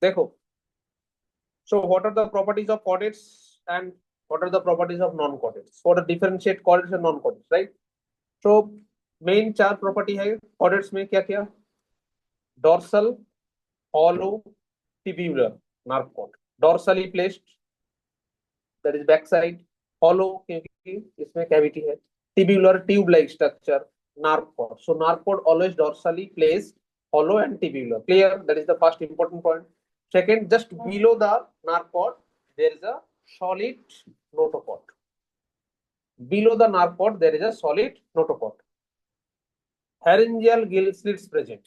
देखो, so what are the properties of chordates and what are the properties of non-chordates? So to differentiate chordates and non-chordates, right? So main चार property है chordates में, क्या क्या? Dorsal, hollow, tubular nerve cord. Dorsally placed, that is back side. Hollow क्योंकि इसमें cavity है. Tubular, tube like structure. Nerve cord, so nerve cord always dorsally placed, hollow and tubular. Clear? That is the first important point. Second, just below the nerve cord there is a solid notochord. Below the nerve cord there is a solid notochord. Pharyngeal gill slits present.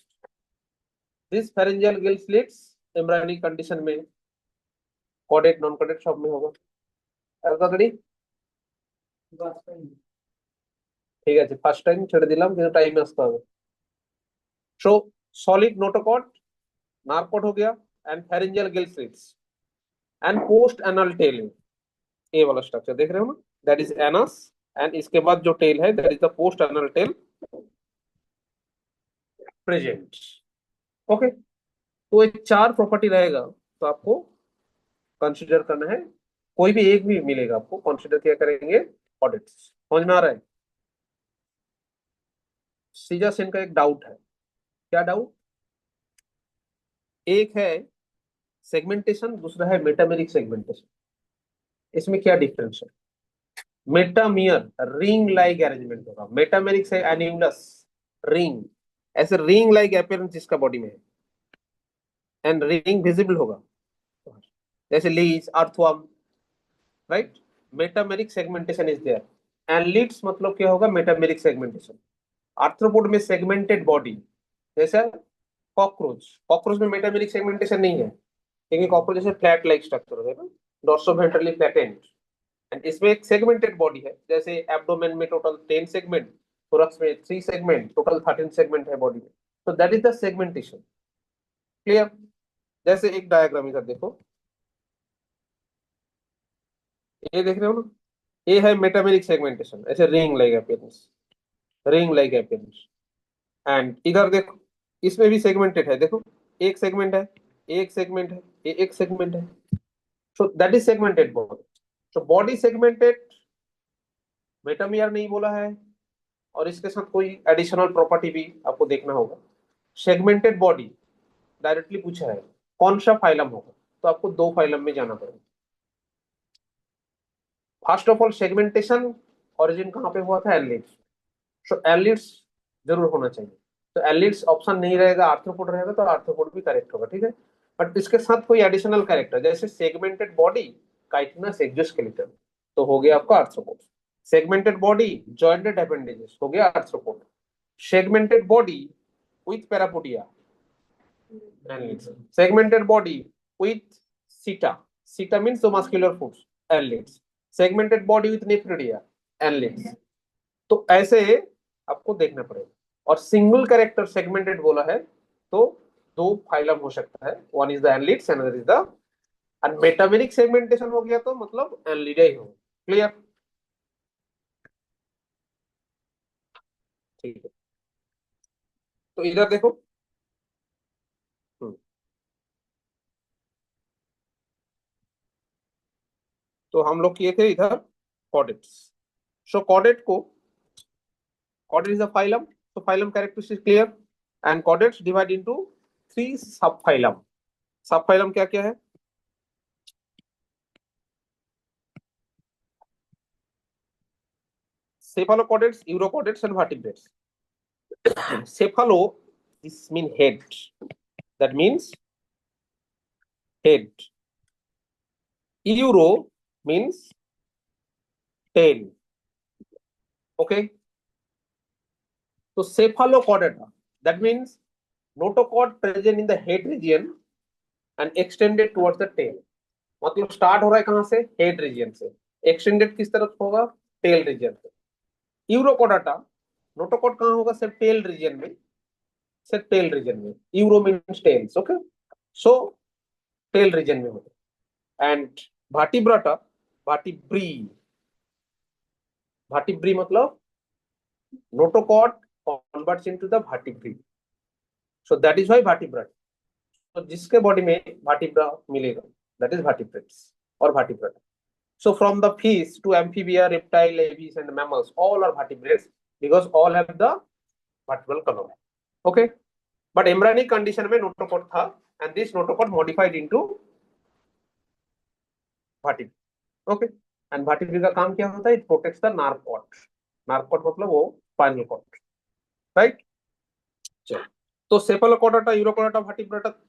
This pharyngeal gill slits embryonic condition में chordate non chordate सब में होगा. अलग ঠিক আছে, first time ছেড়ে দিলাম কিন্তু টাইমে আসতে হবে. সো সলিড নোটোকॉर्ड, नार्व कॉर्ड हो गया, and pharyngeal gill slits and post anal tail. ये वाला स्ट्रक्चर देख रहे हो ना, दैट इज एनस, एंड इसके बाद जो टेल है that is the post anal tail present. Okay, तो ये चार प्रॉपर्टी रहेगा, तो आपको कंसीडर करना है. कोई भी एक भी मिलेगा आपको, कंसीडर क्या करेंगे? ऑडिट्स. समझ में आ रहा है? सीजा सेन का एक डाउट है. क्या डाउट? एक है सेगमेंटेशन, दूसरा है मेटामेरिक सेगमेंटेशन. इसमें क्या डिफरेंस है? मेटामियर रिंग लाइक अरेंजमेंट होगा, मेटामेरिक से एन्यूलस रिंग, ऐसे रिंग लाइक अपीयरेंस इसका बॉडी में है, एंड रिंग विजिबल होगा जैसे leech, earthworm, right. Metameric segmentation is there. And leads मतलब क्या होगा? Metameric segmentation. आर्थ्रोपोड में सेगमेंटेड बॉडी, जैसे कॉकरोच. कॉकरोच में मेटामेरिक सेगमेंटेशन नहीं है क्योंकि कॉकरोच जैसे फ्लैट लाइक स्ट्रक्चर है ना, डॉर्सोवेंट्रली फ्लैटेंड. एंड इसमें एक सेगमेंटेड बॉडी है, जैसे एब्डोमेन में टोटल 10 सेगमेंट, थोरक्स में 3 सेगमेंट, टोटल 13 सेगमेंट है बॉडी में. तो that is the segmentation. Clear? जैसे एक डायग्राम इधर देखो, ये देख रहे हो ना, ये है मेटामेरिक सेगमेंटेशन, ऐसे ring like appearance, ring like appearance. And इधर देखो, इसमें भी सेगमेंटेड है. देखो, एक सेगमेंट है, एक सेगमेंट है, ये एक सेगमेंट है. So that is segmented body. तो बॉडी सेगमेंटेड, मेटामियर नहीं बोला है, और इसके साथ कोई एडिशनल प्रॉपर्टी भी आपको देखना होगा. सेगमेंटेड बॉडी डायरेक्टली पूछा है कौन सा फाइलम होगा, तो आपको दो फाइलम में जाना पड़ेगा. First of all segmentation origin कहाँ पे हुआ था? एलिड्स. सो एलिड्स जरूर होना चाहिए. तो एलिड्स ऑप्शन नहीं रहेगा, आर्थ्रोपोड रहेगा, तो आर्थ्रोपोड भी करेक्ट होगा. ठीक है, बट इसके साथ कोई एडिशनल कैरेक्टर, जैसे सेगमेंटेड बॉडी, काइटिनस एक्सोस्केलेटन, तो हो गया आपका arthropod. Segmented body, jointed appendages, हो गया arthropod. Segmented body with parapodia, annelids. Segmented body with seta, seta means the muscular foods, annelids. Segmented body with nephridia, annelids. तो ऐसे आपको देखना पड़ेगा. और सिंगल कैरेक्टर सेगमेंटेड बोला है तो दो फाइलम हो सकता है, one is the annelids, another is the. और मेटामेरिक सेगमेंटेशन हो गया तो मतलब एनलिडा ही हो. क्लियर? ठीक है, तो इधर देखो. हम्म, तो हम लोग किए थे इधर कॉर्डेट्स. सो कॉर्डेट को, कॉर्डेट इज अ फाइलम, तो phylum characteristic clear. And chordates divide into 3 सब फाइलम. सब फाइलम क्या क्या है? cephalochordates, urochordates and vertebrates. Cephalo, this mean head, that means head. Euro means tail. Okay, so cephalochordata, that means notochord present in the head region and extended towards the tail. मतलब start हो रहा है कहां से? Head region से. Extended किस तरफ होगा? टेल रीजन से. यूरोकोडाटा, नोटोकॉड कहां होगा? सिर्फ टेल रीजन में, सिर्फ टेल रीजन में. Uro means tails. Okay, so tail region में होता. एंड भाटीब्राटा, भाटीब्री, भाटीब्री मतलब notochord converts into the vertebrae, so that is why vertebrate. तो जिसके बॉडी में वर्टिब्रा मिलेगा दैट इज वर्टिब्रेट्स और vertebrata. So from the fish to amphibia, reptile, aves, and mammals, all are vertebrates because all have the vertebral column. Okay, but embryonic condition में notochord था, and this notochord modified into vertebrae. Okay, and vertebrae का काम क्या होता है? It protects the nerve cord. Nerve cord मतलब वो spinal cord, right? चलो, तो cephalochordata, urochordata, vertebrata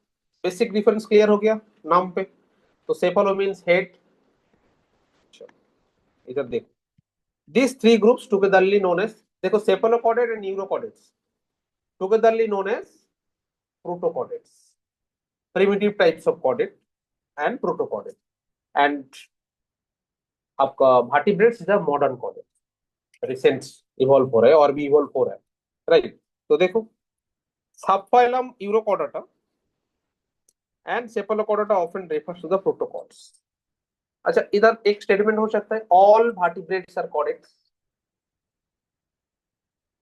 basic difference clear हो गया नाम पे. तो cephalo means head. इधर देखो, these three groups togetherly known as, देखो cephalochordate and neurochordates togetherly known as protochordates, primitive types of chordate and protochordate, and आपका vertebrates is a modern chordate, recent evolve हो रहा है और भी evolve हो रहा है, राइट. तो देखो subphylum urochordata and cephalochordata often refers to the protochords. अच्छा, इधर एक स्टेटमेंट हो सकता है all vertebrates are chordates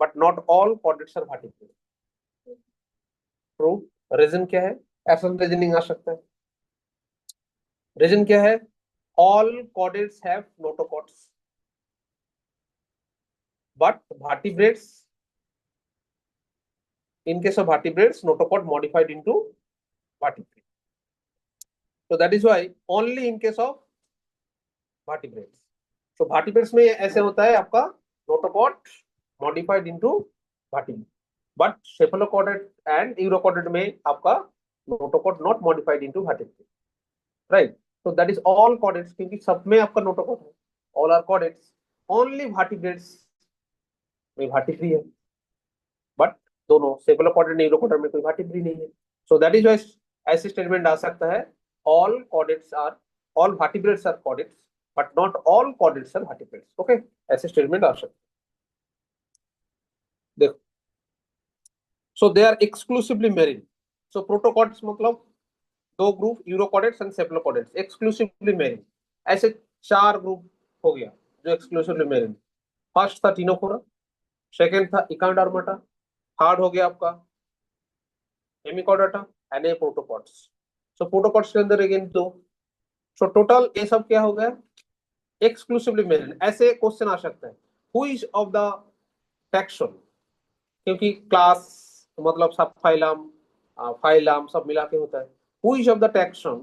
but not all chordates are vertebrates. True. Reason क्या है? ऐसा रीजनिंग आ सकता है. रीजन क्या है? all chordates have notochords but vertebrates, in case of vertebrates, notochord modified into vertebrate. So that is why only in case of vertebrates. So vertebrates में ऐसे होता है आपका notochord modified into vertebrate, but cephalochordate and urochordate में आपका notochord not modified into vertebrate, right? So that is all chordates, क्योंकि सब में आपका notochord है, all are chordates. Only vertebrates में vertebrate है, बट दोनों cephalochordate न्यूरोकॉर्डेट में कोई vertebrate नहीं है. So that is why ऐसे स्टेटमेंट आ सकता है all chordates are, all vertebrates are chordates but not all chordates are vertebrates. Okay, ऐसे स्टेटमेंट आ सकता है. देखो, so they are exclusively marine. So protochords मतलब दो group urochordates and cephalochordates exclusively marine. ऐसे चार ग्रुप हो गया जो एक्सक्लूसिवली मेरिन. फर्स्ट था टिनोफोरा, सेकंड था इकांडार्माटा, थर्ड हो गया आपका हेमिकॉर्डाटा एंड ए प्रोटोकॉर्ड्स. सो प्रोटोकॉर्ड्स के अंदर अगेन दो. सो टोटल ये सब क्या हो गया? Exclusively marine. ऐसे क्वेश्चन आ सकता है who is of the taxon, क्योंकि क्लास मतलब सब फाइलम फाइलम सब मिला के होता है. Who is of the taxon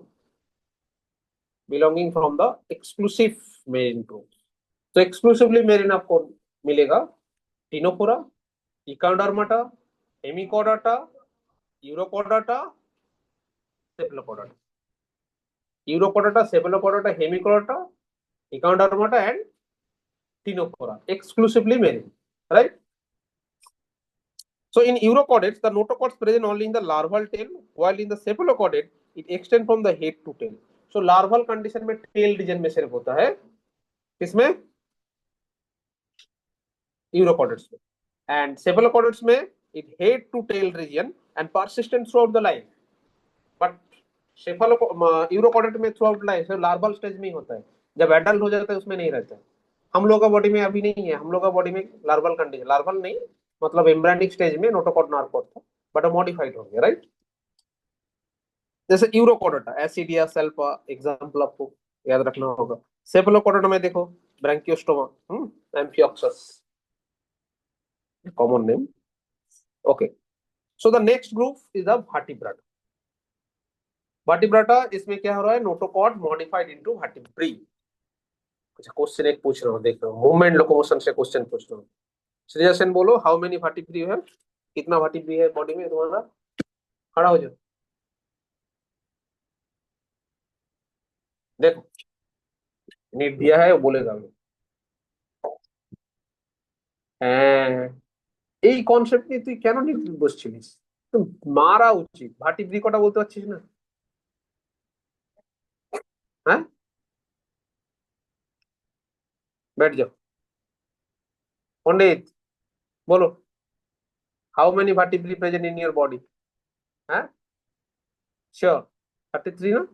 belonging from the exclusive marine group. तो एक्सक्लूसिवली मेरिन आपको मिलेगा Ctenophora, इकांडार्माटा, हेमिकॉर्डाटा, यूरोकॉर्डाटा, सेफलोकॉर्डाटा. यूरोकॉर्डाटा, सेफलोकॉर्डाटा, हेमिकॉर्डाटा, इकांडार्माटा and Ctenophora, exclusively marine, right? So in urochordates, the notochords present only in the larval tail, while in the cephalochordate, it extends from the head to tail. So larval condition में tail region में सिर्फ होता है, किसमें? Urochordates में. And cephalochordates में it head to tail region and persistent throughout the life. But urochordate में throughout life larval stage में ही होता है, जब एडल्ट हो जाता है उसमें नहीं रहता है. हम लोग का बॉडी में अभी नहीं है, हम लोग का बॉडी में लार्वल कंडीशन, लार्वल नहीं मतलब एम्ब्रियोनिक स्टेज में नोटोकॉर्ड नार्कोड था बट मॉडिफाइड हो गया, राइट. जैसे यूरोकॉर्डेटा, एसिडिया सेल्पा एग्जांपल आपको याद रखना होगा. सेफलोकॉर्डेटा में देखो Branchiostoma, amphioxus common name. Okay, so the next group is the vertebrata. Vertebrata इसमें क्या हो रहा है? Notochord modified into vertebrae. अच्छा, क्वेश्चन एक पूछ रहा हूँ, देख रहा हूँ मूवमेंट लोकोमोशन से क्वेश्चन पूछ रहा हूँ. श्रेया सेन बोलो, हाउ मेनी वर्टिब्री है? कितना वर्टिब्री है बॉडी में तुम्हारा? खड़ा हो जाओ, देखो नीट दिया है बोलेगा এই কনসেপ্ট নিয়ে তুই কেন নিট বসছিলিস? তো মারা উচিত, ভার্টিব্রি কটা বলতে পারছিস না? হ্যাঁ, बैठ जाओ. पंडित बोलो, how many vertebrae present in your body? हाँ, श्योर 33 ना?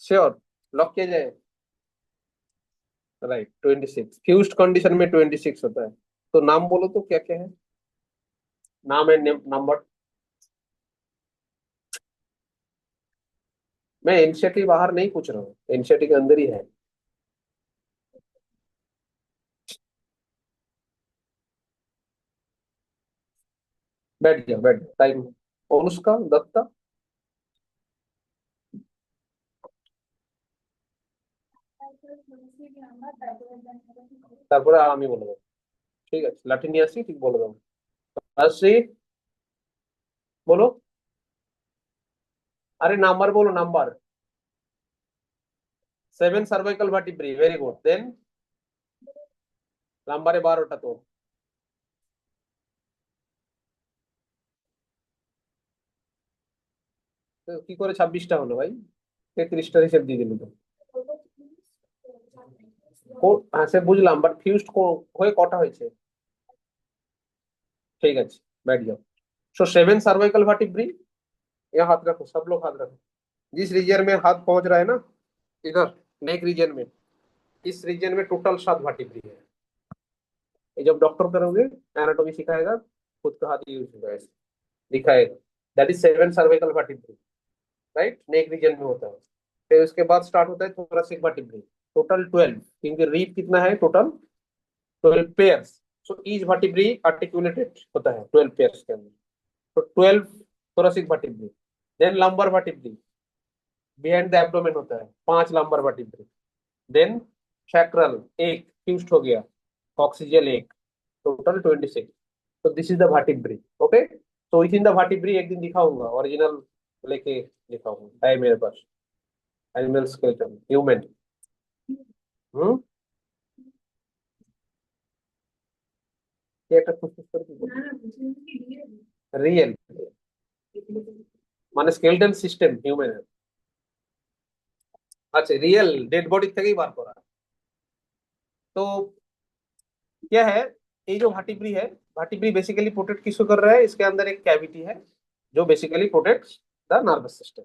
श्योर, लॉक किया जाए. राइट, 26. फ्यूज्ड कंडीशन में 26 होता है. तो नाम बोलो तो क्या क्या है? नाम एंड नंबर। मैं एनसीईआरटी बाहर नहीं पूछ रहा हूँ, एनसीईआरटी के अंदर ही है। बैठ जाओ बैठ जाओ, टाइम। अनुष्का दत्ता। তারপরে আর আমি বলে দেবো। ঠিক আছে, লাঠি নিয়ে আসি, ঠিক বলে দেবো। আসছি। বলো। আরে নাম্বার বলো, number. 7 cervical vertebrae, very good. Then নাম্বারে 12টা তো। তো কি করে 26টা হলো ভাই? 33টার হিসেব দিয়ে দিল তো। হ্যাঁ সে বুঝলাম, বাট ফিউজড হয়ে কটা হয়েছে? ठीक है, बैठ जाओ। सो 7 सर्वाइकल वर्टिब्री। यहाँ हाथ रखो, सब लोग हाथ रखो। जिस रीजन में हाथ पहुंच रहा है ना, इधर नेक रीजन में, इस रीजन में टोटल 7 वर्टिब्री है। ये जब डॉक्टर करोगे, एनाटॉमी सिखाएगा, खुद का हाथ यूज होगा, ऐसे दिखाएगा। That is 7 cervical vertebrae. Right, neck region में होता है। फिर उसके बाद स्टार्ट होता है थोरेसिक वर्टिब्री। टोटल 12, क्योंकि रीप कितना है total? 12 pairs. So each vertebrae articulated होता है 12 पेयर्स के अंदर। तो 12 thoracic vertebrae। Then lumbar vertebrae behind the abdomen होता है, 5 लंबर vertebrae। देन सैक्रल एक फ्यूज्ड हो गया, कॉक्सिजियल एक, टोटल 26। तो this is the vertebrae। Okay, तो विद इन द vertebrae एक दिन दिखाऊंगा, ओरिजिनल लेके दिखाऊंगा, है मेरे पास एनिमल स्केलेटन ह्यूमन। हम्म, ये একটা খুশ করে কি রিয়েল, মানে স্কেলেটন সিস্টেম হিউম্যানের। আচ্ছা, রিয়েল ডেড বডি থেকেই বার করা। তো क्या है, ये जो भाटिब्री है, भाटिब्री बेसिकली प्रोटेक्ट किसको कर रहा है? इसके अंदर एक कैविटी है जो basically protects the nervous system.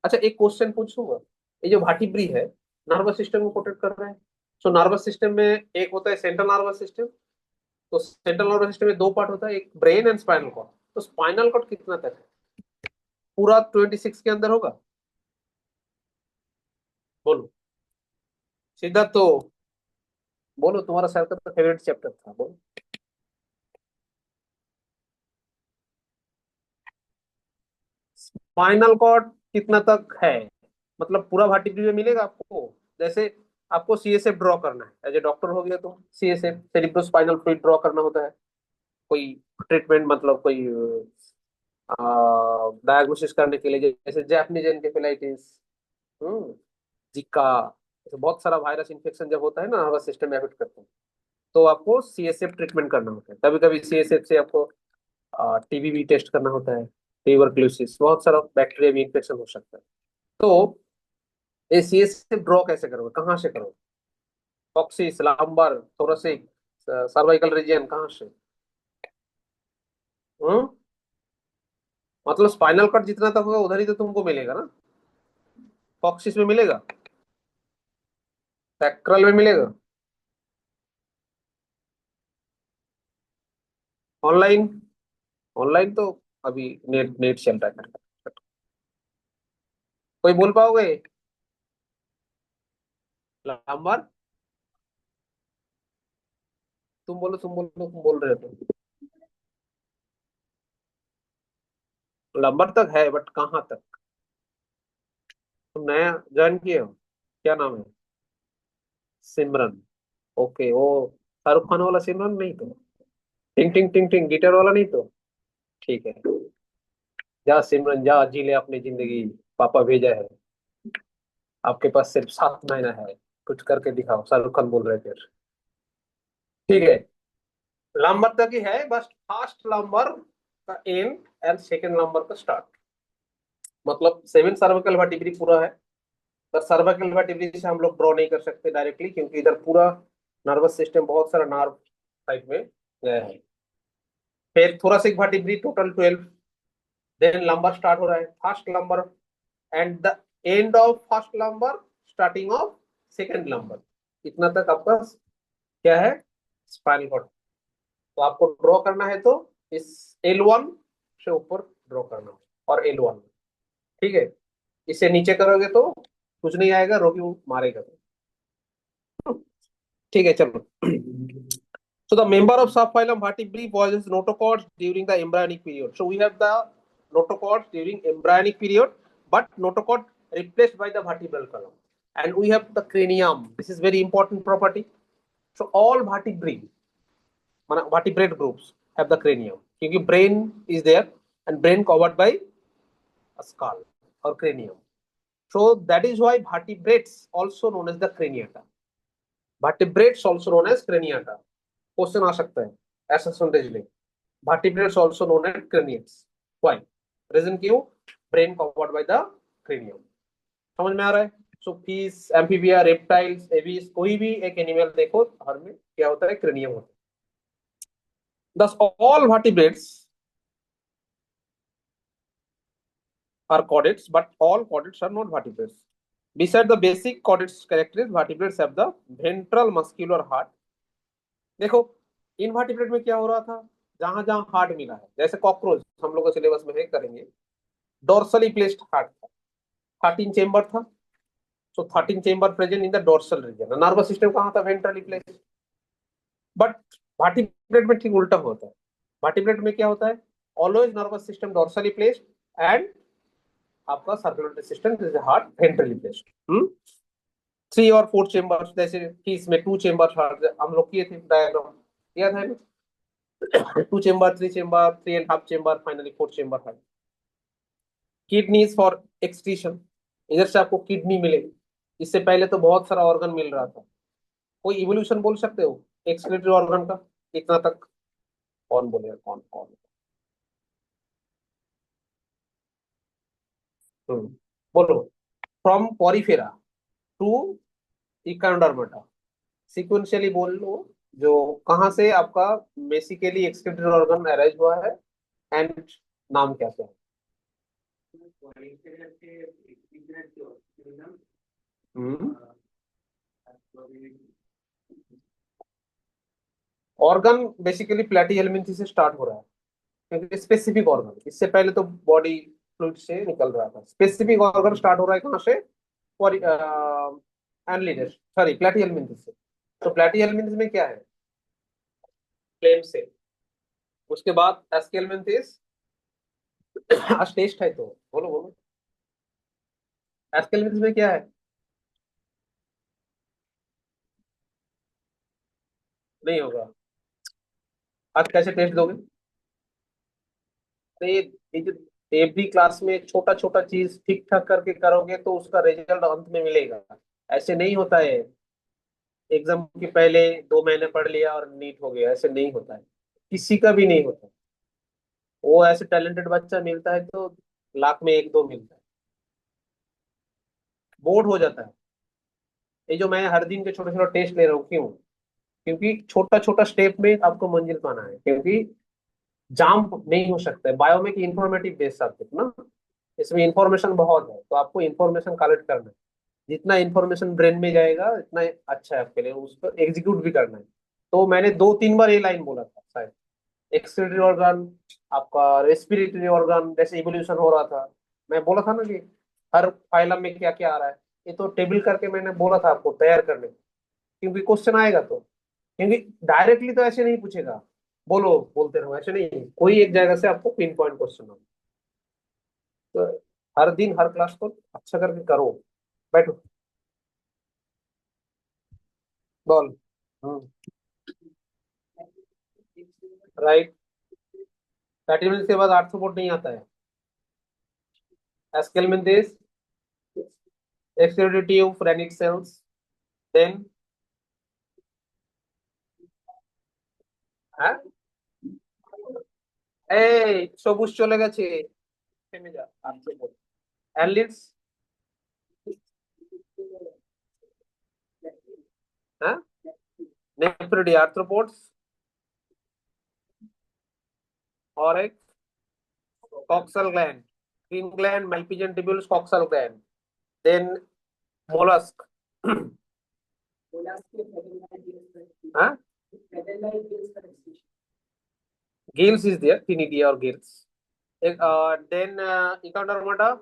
अच्छा, एक क्वेश्चन पूछूंगा। ये जो भाटिब्री है, नर्वस सिस्टम को प्रोटेक्ट कर रहा है। सो नर्वस सिस्टम में एक होता है सेंट्रल नर्वस सिस्टम। तो सेंट्रल नर्वस सिस्टम में दो पार्ट होता है, एक ब्रेन एंड स्पाइनल कॉर्ड। तो स्पाइनल कॉर्ड कितना तक है? पूरा 26 के अंदर होगा? बोलो सिद्धार्थ तो, बोलो, तुम्हारा सर का तो फेवरेट चैप्टर था, बोलो। स्पाइनल कॉर्ड कितना तक है? मतलब पूरा वर्टिब्री में मिलेगा आपको? जैसे आपको सीएसएफ ड्रॉ करना है, एज ए डॉक्टर हो गया तो सीएसएफ सेरिब्रोस्पाइनल फ्लूइड ड्रॉ करना होता है। कोई ट्रीटमेंट, मतलब कोई डायग्नोसिस करने के लिए, जैसे जापानीज एनकेफेलाइटिस, जिका, ऐसे बहुत सारा वायरस इन्फेक्शन जब होता है ना, नर्वस सिस्टम में अफेक्ट करता है, तो आपको सीएसएफ ट्रीटमेंट करना होता है। कभी कभी सीएसएफ से आपको टीबी भी टेस्ट करना होता है, ट्यूबरक्लोसिस, बहुत सारा बैक्टीरिया भी इन्फेक्शन हो सकता है। तो ये सीएसएफ ड्रॉ कैसे करोगे, कहाँ से करोगे? Coccyx, lumbar, thoracic, cervical region, कहाँ से? हम्म, मतलब स्पाइनल कट जितना तक होगा उधर ही तो तुमको मिलेगा ना। कॉक्सिस में मिलेगा, सैक्रल में मिलेगा, ऑनलाइन। ऑनलाइन तो अभी नेट नेट चल रहा है। कोई बोल पाओगे? लंबर, तुम बोलो, तुम बोलो, तुम बोल रहे हो तो। लंबर तक है, बट कहाँ तक? तुम नया ज्वाइन किए हो? क्या नाम है? सिमरन। ओके, वो शाहरुख खान वाला सिमरन नहीं तो? टिंग टिंग टिंग टिंग गिटार वाला नहीं तो? ठीक है, जा सिमरन जा, जी ले अपनी जिंदगी, पापा भेजा है। आपके पास सिर्फ 7 महीना है, कुछ करके दिखाओ, शाहरुख खान बोल रहे थे। ठीक है, नंबर तक ही है बस। फर्स्ट नंबर का एंड एंड सेकंड नंबर का स्टार्ट, मतलब 7 सर्विकल वर्टिब्री पूरा है। पर सर्विकल वर्टिब्री से हम लोग ड्रॉ नहीं कर सकते डायरेक्टली, क्योंकि इधर पूरा नर्वस सिस्टम, बहुत सारा नर्व टाइप में गया है। फिर thoracic vertebrae total 12। Then lumbar start हो रहा है, first number and the end of first number, starting of second number. इतना तक आपका क्या है? Spinal cord. तो आपको ड्रॉ करना है तो इस L1 से ऊपर ड्रॉ करना और L1, ठीक है। इसे नीचे करोगे तो कुछ नहीं आएगा, रोगी मारेगा तो। ठीक है, चलो। So the member of subphylum Vertebrae possess notochords during the embryonic period. So we have the notochords during embryonic period, but notochord replaced by the vertebral column. And we have the cranium. This is very important property. So all vertebrate groups have the cranium. क्योंकि brain is there and brain covered by a skull or cranium. So that is why vertebrates also known as the craniata. Vertebrates also known as craniata. Question आ सकता है ऐसा सुनते ले। Vertebrates also known as craniates. Why? Reason क्यों? Brain covered by the cranium. समझ में आ रहा है? So fish, amphibia, reptiles, aves, कोई भी एक एनिमल देखो हर में क्या होता है? क्रेनियम होता है। Thus all vertebrates are chordates, but all chordates are not vertebrates. Besides the basic chordates characteristics, vertebrates have the ventral muscular heart. देखो इनवर्टिब्रेट में क्या हो रहा था, जहां जहां हार्ट मिला है, जैसे कॉकरोच हम लोग सिलेबस में है करेंगे, डोर्सली प्लेस्ड हार्ट था, 13 चेंबर था। So 13 chamber present in the dorsal region. Nervous system कहाँ था? Ventrally placed. बट वर्टिब्रेट में ठीक उल्टा होता है। वर्टिब्रेट में क्या होता है? Always nervous system dorsally placed and आपका सर्कुलेटरी सिस्टम जैसे हार्ट वेंट्रली प्लेस्ड। 3 और 4 चेंबर, जैसे कि इसमें 2 चेंबर हार्ट हम लोग किए थे डायग्राम, याद है ना? 2 chamber, 3 chamber, 3.5 chamber, finally 4 chamber है। किडनीज फॉर एक्सक्रीशन, इधर से आपको किडनी मिलेगी। इससे पहले तो बहुत सारा ऑर्गन मिल रहा था। कोई इवोल्यूशन बोल सकते हो एक्सक्रीटरी ऑर्गन का इतना तक? कौन बोलेगा? कौन कौन? हम्म, बोलो। फ्रॉम पॉरीफेरा टू इकांडर्मेटा, सिक्वेंशियली बोल लो। जो कहाँ से आपका बेसिकली एक्सक्रीटरी ऑर्गन अराइज हुआ है एंड नाम क्या क्या है? हम्म, ऑर्गन बेसिकली प्लेटी हेलमिंथी से स्टार्ट हो रहा है, क्योंकि स्पेसिफिक ऑर्गन, इससे पहले तो बॉडी फ्लूइड से निकल रहा था। स्पेसिफिक ऑर्गन स्टार्ट हो रहा है कहाँ से? एनलिडस, सॉरी, प्लेटी हेलमिंथी से। तो प्लेटी हेलमिंथी में क्या है? फ्लेम से। उसके बाद एस्केलमेंथिस आज टेस्ट है तो बोलो बोलो। एस्केलमेंथिस में क्या है? नहीं होगा। आज कैसे टेस्ट दोगे? तो ये जो एवरी क्लास में छोटा छोटा चीज ठीक ठाक करके करोगे तो उसका रिजल्ट अंत में मिलेगा। ऐसे नहीं होता है एग्जाम के पहले 2 महीने पढ़ लिया और नीट हो गया, ऐसे नहीं होता है। किसी का भी नहीं होता। वो ऐसे टैलेंटेड बच्चा मिलता है तो लाख में एक दो मिलता है। बोर्ड हो जाता है। ये जो मैं हर दिन के छोटे छोटे टेस्ट ले रहा हूँ, क्यों? क्योंकि छोटा छोटा स्टेप में आपको मंजिल पाना है। क्योंकि जाम नहीं हो सकता है। बायो में कि इंफॉर्मेटिव बेस्ड सब्जेक्ट ना, इसमें इंफॉर्मेशन बहुत है, तो आपको इंफॉर्मेशन कलेक्ट करना है। जितना इंफॉर्मेशन ब्रेन में जाएगा इतना अच्छा है आपके लिए, उसको एग्जीक्यूट भी करना है। तो मैंने 2-3 बार ये लाइन बोला था शायद। एक्सक्रीटरी ऑर्गन, आपका रेस्पिरेटरी ऑर्गन, जैसे इवोल्यूशन हो रहा था, मैं बोला था ना कि हर फाइलम में क्या क्या आ रहा है। ये तो टेबल करके मैंने बोला था आपको तैयार करने, क्योंकि क्वेश्चन आएगा तो। क्योंकि डायरेक्टली तो ऐसे नहीं पूछेगा, बोलो बोलते रहो, ऐसे नहीं। कोई एक जगह से आपको पिन पॉइंट क्वेश्चन हो। तो हर दिन हर क्लास को अच्छा करके करो। बैठो, बॉल। हम्म, राइट। 30 मिनट के बाद आर्थ्रोपोड नहीं आता है। Aschelminthes, excretory tube, phrenic cells, then হ্যাঁ এই সবুজ চলে গেছে, থেমে যা আর্থ্রোপোড। অ্যানলিডস, হ্যাঁ, নেফ্রিডি, আর্থ্রোপোডস और एक coxal gland, green gland, malpighian tubules, coxal gland, then mollusc. हाँ, gills is there, cnidia or gills. Then Echinodermata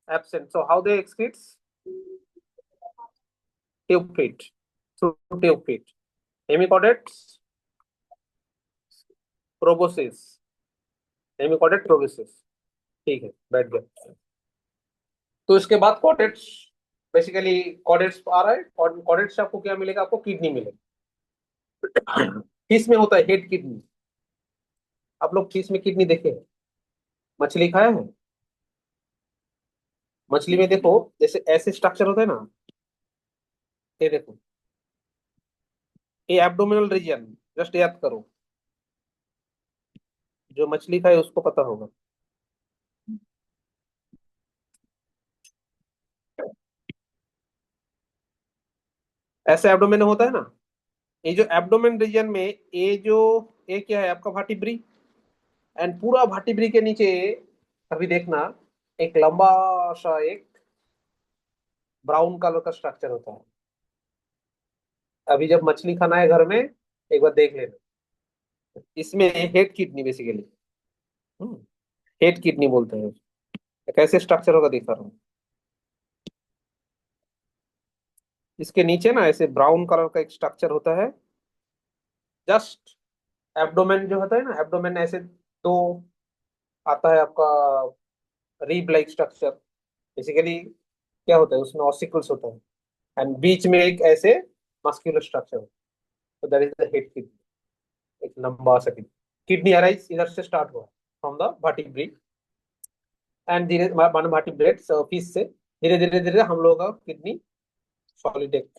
absent. So how they excrete? Tube feet, through tube feet. Hemichordates, proboscis, hemichordate प्रोबेसिस। ठीक है, बैठ गया। तो इसके बाद chordates, basically chordates आ रहा है, और कॉर्डेट्स से आपको क्या मिलेगा? आपको किडनी मिलेगी। फिश में होता है हेड किडनी। आप लोग फिश में किडनी देखे हैं? मछली खाया है? मछली में देखो, जैसे ऐसे स्ट्रक्चर होता है ना, ये देखो, ये एब्डोमिनल रीजन, जस्ट याद करो, जो मछली खाए उसको पता होगा। ऐसे एब्डोमेन होता है ना, ये जो एब्डोमेन रीजन में, ये जो, ये क्या है आपका? वर्टिब्री। एंड पूरा वर्टिब्री के नीचे अभी देखना, एक लंबा सा एक ब्राउन कलर का स्ट्रक्चर होता है। अभी जब मछली खाना है घर में, एक बार देख लेना, इसमें head kidney basically, head kidney बोलते हैं। कैसे स्ट्रक्चर होगा दिखा रहा हूँ। इसके नीचे ना ऐसे ब्राउन कलर का एक स्ट्रक्चर होता है, जस्ट एब्डोमेन जो होता है ना, एब्डोमेन ऐसे दो आता है आपका, रिब लाइक स्ट्रक्चर। बेसिकली क्या होता है उसमें? ऑसिकल्स होता है, एंड बीच में एक ऐसे मस्कुलर स्ट्रक्चर होता है। तो that is the head kidney, एक लंबा सा किडनी। किडनी अराइज इधर से स्टार्ट हुआ, फ्रॉम द वर्टिब्री, एंड धीरे वन वर्टिब्रेट फिश से धीरे धीरे धीरे हम लोग का किडनी सॉलिड एक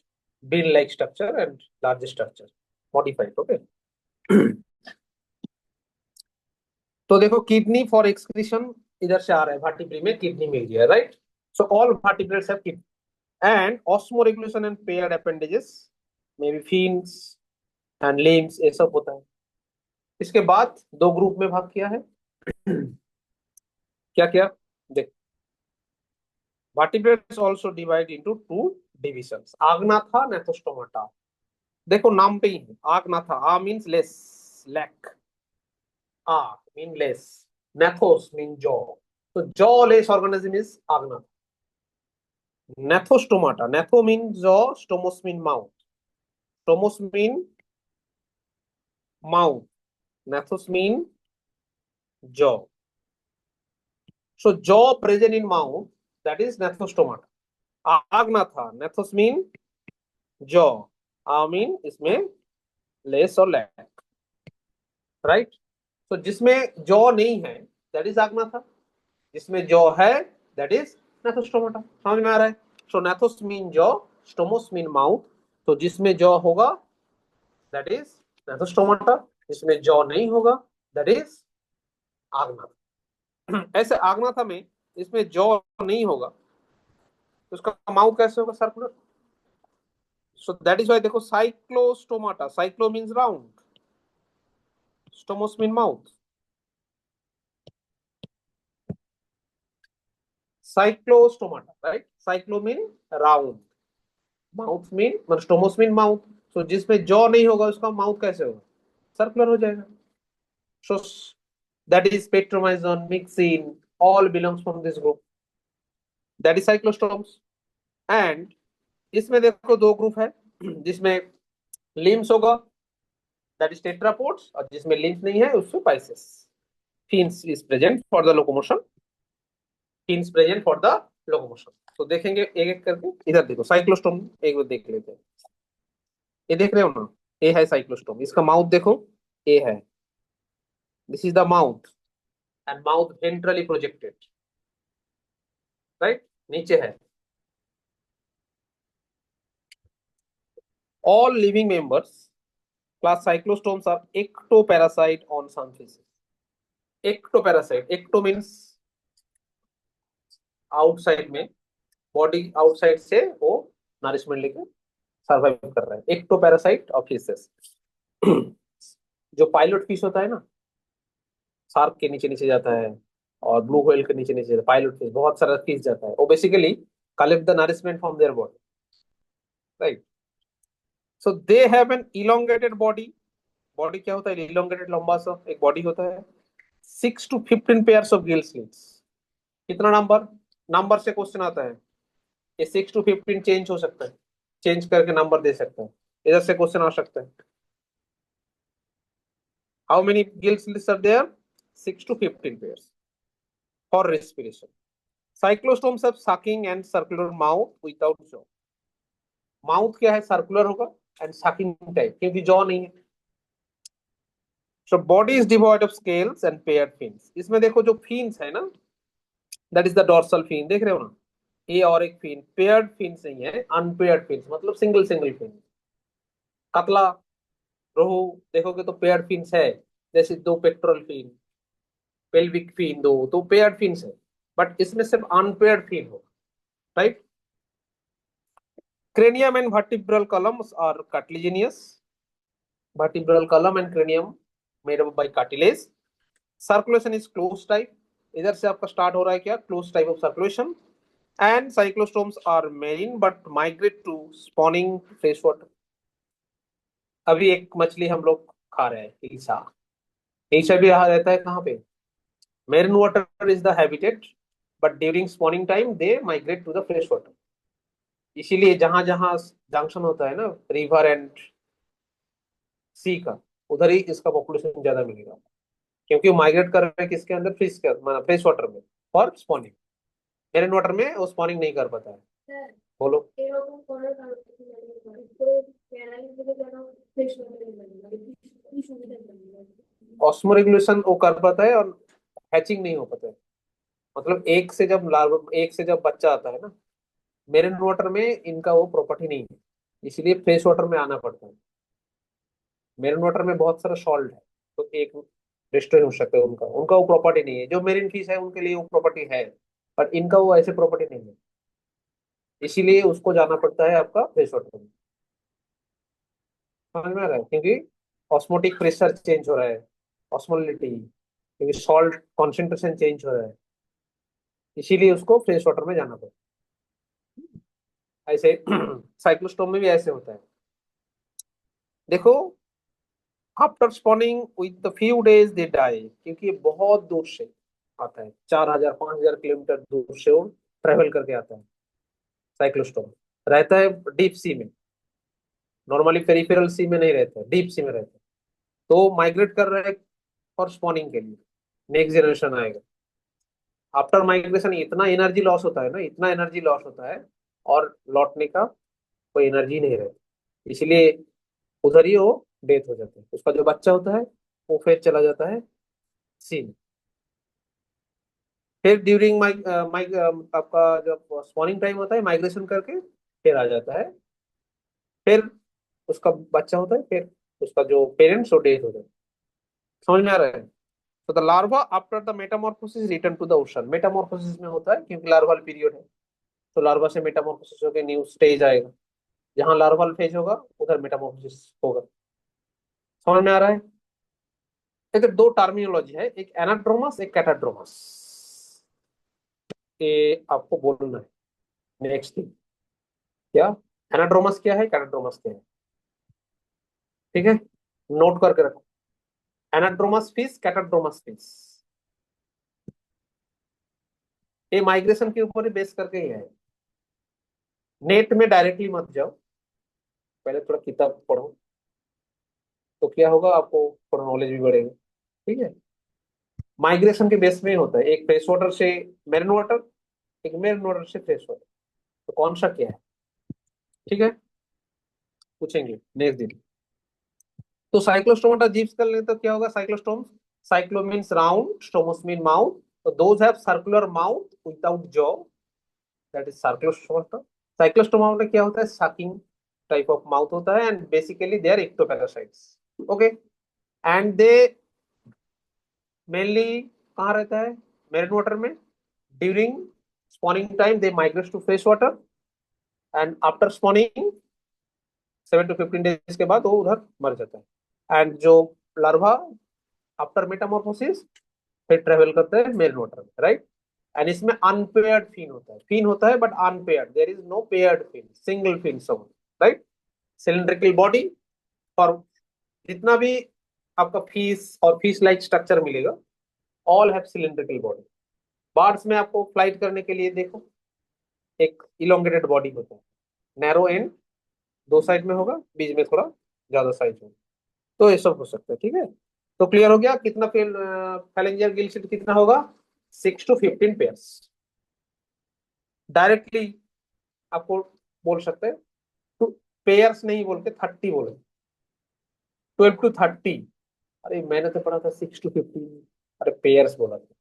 been like structure and large structure modified. Okay. तो देखो, किडनी फॉर एक्सक्रीशन इधर से आ रहा है, वर्टिब्री में किडनी मिल गया, right? So all vertebrates have kidney, and osmoregulation and paired appendages, may be fins and limbs, ये सब होता है। इसके बाद दो ग्रुप में भाग किया है। क्या क्या? देख, vertebrates also divide into two divisions, agnatha, nephostomata। देखो नाम पे ही है, agnatha, a means less, lack, a mean less, nephos mean jaw, so jawless organism is agnatha। Nephostomata, nepho means jaw, stomos mean mouth, stomos mean mouth, nephos mean jaw, so jaw present in mouth, that is nephostomata। agnatha, nephos mean jaw, a mean इसमें less और lack, right? तो जिसमें jaw नहीं है that is आग्मा था, जिसमें jaw है that is नेथोस्टोमाटा। समझ में आ रहा है? सो नेथोस मीन जॉ, स्टोमोस मीन माउथ, तो जिसमें जॉ होगा दैट इज नेथोस्टोमाटा, जिसमें जॉ नहीं होगा दैट इज आग्मा। ऐसे आग्नाथा में इसमें जॉ नहीं होगा, तो उसका माउथ कैसे होगा? Circular. So that is why देखो, cyclostomata, cyclo means round, stomos mean mouth, cyclostomata, right? Cyclo mean round, mouth mean, मतलब stomos mean mouth। so जिसमें जॉ नहीं होगा उसका माउथ कैसे होगा? सर्कुलर हो जाएगा। so that is Petromyzon, Myxin, all belongs from this group, that is cyclostomes। and इसमें देखो दो ग्रुप है, जिसमें लिम्स होगा that is tetrapods, और जिसमें लिम्स नहीं है उसमें Pisces. fins is present for the locomotion, fins present for the locomotion। तो देखेंगे एक एक करके। इधर देखो साइक्लोस्टोम, एक बार देख लेते हैं। ये देख रहे हो ना, ये है साइक्लोस्टोम, इसका माउथ देखो, ये है, this is the mouth, and mouth ventrally projected, right? नीचे है। All living members class cyclostomes are ectoparasite on some fishes. Ectoparasite, ecto means outside में, बॉडी आउटसाइड से वो नरिशमेंट लेके सर्वाइव कर रहा है, एक्टोपैरासाइट ऑफ फिशेस। जो पायलट फिश होता है ना, शार्क के नीचे नीचे जाता है, और ब्लू व्हेल के नीचे नीचे पायलट फिश, बहुत सारा फिश जाता है, वो basically collect the nourishment from their body, right? So they have an elongated body, body क्या होता है, इलोंगेटेड लंबा सा एक बॉडी होता है, 6 to 15 pairs of gill slits. कितना नंबर, नंबर से क्वेश्चन आता है, ये 6 to 15 चेंज हो सकता है, चेंज करके नंबर दे सकता है, इधर से क्वेश्चन आ सकता है। How many gill slits are there, 6 to 15 pairs for respiration. Cyclostomes have sucking and circular mouth without jaw. Mouth क्या है, सर्कुलर होगा, एंड सकिंग टाइप, क्योंकि जॉ नहीं है। So body is devoid of scales and paired fins. इसमें देखो जो fins है ना, that is the dorsal fin, देख रहे हो ना, ये और एक फिन, पेयर्ड फिन्स नहीं है, अनपेयर्ड फिन्स, मतलब सिंगल सिंगल फिन। कतला, रोहू देखोगे तो पेयर्ड फिन्स है, जैसे दो पेट्रोल फिन, पेल्विक फिन, दो तो पेयर्ड फिन्स है, बट इसमें सिर्फ अनपेयर्ड फिन हो, right. Cranium and vertebral columns are cartilaginous. Vertebral column and cranium made up by cartilage. Circulation is closed type. इधर से आपका स्टार्ट हो रहा है क्या, close type of circulation. And cyclostomes are marine but migrate to spawning fresh water. अभी एक मछली हम लोग खा रहे हैं, ईसा। ईसा भी यहाँ रहता है कहाँ पे, marine water is the habitat, but during spawning time they migrate to the fresh water. इसीलिए जहां जहां जंक्शन होता है ना रिवर एंड सी का, उधर ही इसका पॉपुलेशन ज्यादा मिलेगा, क्योंकि वो माइग्रेट कर रहे हैं किसके अंदर, फिश के, मतलब फ्रेश वाटर में, फॉर स्पॉनिंग। मेरिन वाटर में वो स्पॉनिंग नहीं कर पाता है। बोलो। ऑस्मोरेगुलेशन वो कर पाता है, और हैचिंग नहीं हो पाता है। मतलब एक से जब बच्चा आता है ना, मेरिन वाटर में इनका वो प्रॉपर्टी नहीं है, इसलिए फ्रेश वाटर में आना पड़ता है। मेरिन वाटर में बहुत सारा सॉल्ट है, तो एक डिस्ट्रॉय हो सकता है उनका, उनका वो प्रॉपर्टी नहीं है। जो मेरिन फिश है उनके लिए वो प्रॉपर्टी है, पर इनका वो ऐसे प्रॉपर्टी नहीं है, इसीलिए उसको जाना पड़ता है आपका फ्रेश वाटर में। समझ में आ रहा है, क्योंकि ऑस्मोटिक प्रेशर चेंज हो रहा है, ऑस्मोलिटी, क्योंकि सॉल्ट कॉन्सेंट्रेशन चेंज हो रहा है, इसीलिए उसको फ्रेश वाटर में जाना पड़ता है। ऐसे साइक्लोस्टोम में भी ऐसे होता है। देखो, after spawning with the few days they die, क्योंकि ये बहुत दूर से आता है, 4,000 5,000 किलोमीटर दूर से वो ट्रेवल करके आता है। साइक्लोस्टोम रहता है डीप सी में, नॉर्मली पेरिफेरल सी में नहीं रहता है, डीप सी में रहता है। तो माइग्रेट कर रहे हैं फॉर स्पॉनिंग के लिए, नेक्स्ट जनरेशन आएगा। आफ्टर माइग्रेशन इतना एनर्जी लॉस होता है ना, इतना एनर्जी लॉस होता है, और लौटने का कोई एनर्जी नहीं रहती, इसलिए उधर ही वो डेथ हो जाता है। उसका जो बच्चा होता है वो फिर चला जाता है सी में। फिर ड्यूरिंग आपका जब स्पॉनिंग टाइम होता है, माइग्रेशन करके फिर आ जाता है, फिर उसका बच्चा होता है, फिर उसका जो पेरेंट्स वो डेथ हो जाता है। समझ में आ रहा है। तो the larva after the metamorphosis return to the ocean, metamorphosis में होता है क्योंकि लार्वल पीरियड है, तो लार्वा से मेटामॉर्फोसिस होकर न्यू स्टेज आएगा, जहां लार्वल फेज होगा उधर मेटामॉर्फोसिस होगा। समझ में आ रहा है। इधर दो टर्मिनोलॉजी है, एक एनाड्रोमस एक कैटाड्रोमस, ये आपको बोलना है नेक्स्ट थिंग। क्या एनाड्रोमस क्या है, कैटाड्रोमस क्या है, ठीक है, नोट करके रखो। एनाड्रोमस फिश, कैटाड्रोमस फिश, ये माइग्रेशन के ऊपर ही बेस करके ही है। नेट में डायरेक्टली मत जाओ, पहले थोड़ा किताब पढ़ो, तो क्या होगा, आपको थोड़ा नॉलेज भी बढ़ेगा, ठीक है। माइग्रेशन के बेस में ही होता है, एक फ्रेश वाटर से मेरिन वाटर, एक मेरिन वाटर से फ्रेश वाटर, तो कौन सा क्या है, ठीक है, पूछेंगे नेक्स्ट दिन। तो साइक्लोस्टोमाटा जीप्स कर लेते तो क्या होगा, cyclostome, cyclo means round, stomas mean mouth, तो those have circular mouth without jaw, that is cyclostomata. Cyclostoma में क्या होता है, सकिंग टाइप ऑफ माउथ होता है, and basically they are ectoparasites, okay. And they mainly कहाँ रहता है, मेरिन वाटर में। During spawning time they migrate to fresh water, and after spawning 7 to 15 days के बाद वो उधर मर जाता है। एंड जो लार्वा आफ्टर मेटामॉर्फोसिस फिर ट्रेवल करते हैं मेरिन वाटर में, राइट। एंड इसमें अनपेयर्ड फिन होता है but unpaired, there is no paired fin, single fin सब, राइट। सिलिंड्रिकल बॉडी, और जितना भी आपका फिश और फिश लाइक स्ट्रक्चर मिलेगा। All have cylindrical body. Birds में आपको फ्लाइट करने के लिए देखो एक इलोंगेटेड बॉडी होता है, नैरो एंड दो साइड में होगा, बीच में थोड़ा ज्यादा साइज होगा। तो ये सब हो सकता है, ठीक है। तो क्लियर हो गया कितना फैलेंजियर गिल शिट कितना होगा, 6 to 15 पेयर्स। डायरेक्टली आपको बोल सकते हैं, टू पेयर्स नहीं बोल के 30 बोले, 12 to 30। अरे मैंने तो पढ़ा था 6 to 15, अरे पेयर्स बोला था।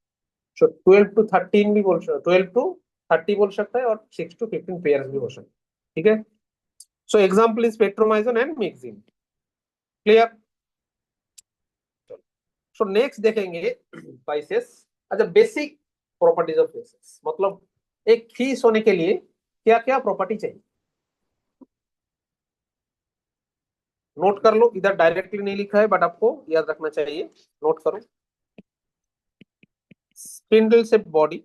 सो 12 to 13 भी बोल सकते, 12 to 30 बोल सकता है, और 6 to 15 पेयर्स भी हो सकता है, ठीक है। So example is Petromyzon and mixing. Clear. So next देखेंगे स्पाइसेस। अच्छा, बेसिक प्रॉपर्टीज ऑफ फिशेस, मतलब एक फिश होने के लिए क्या क्या प्रॉपर्टी चाहिए, नोट कर लो। इधर डायरेक्टली नहीं लिखा है बट आपको याद रखना चाहिए, नोट करो। स्पिंडल शेप बॉडी,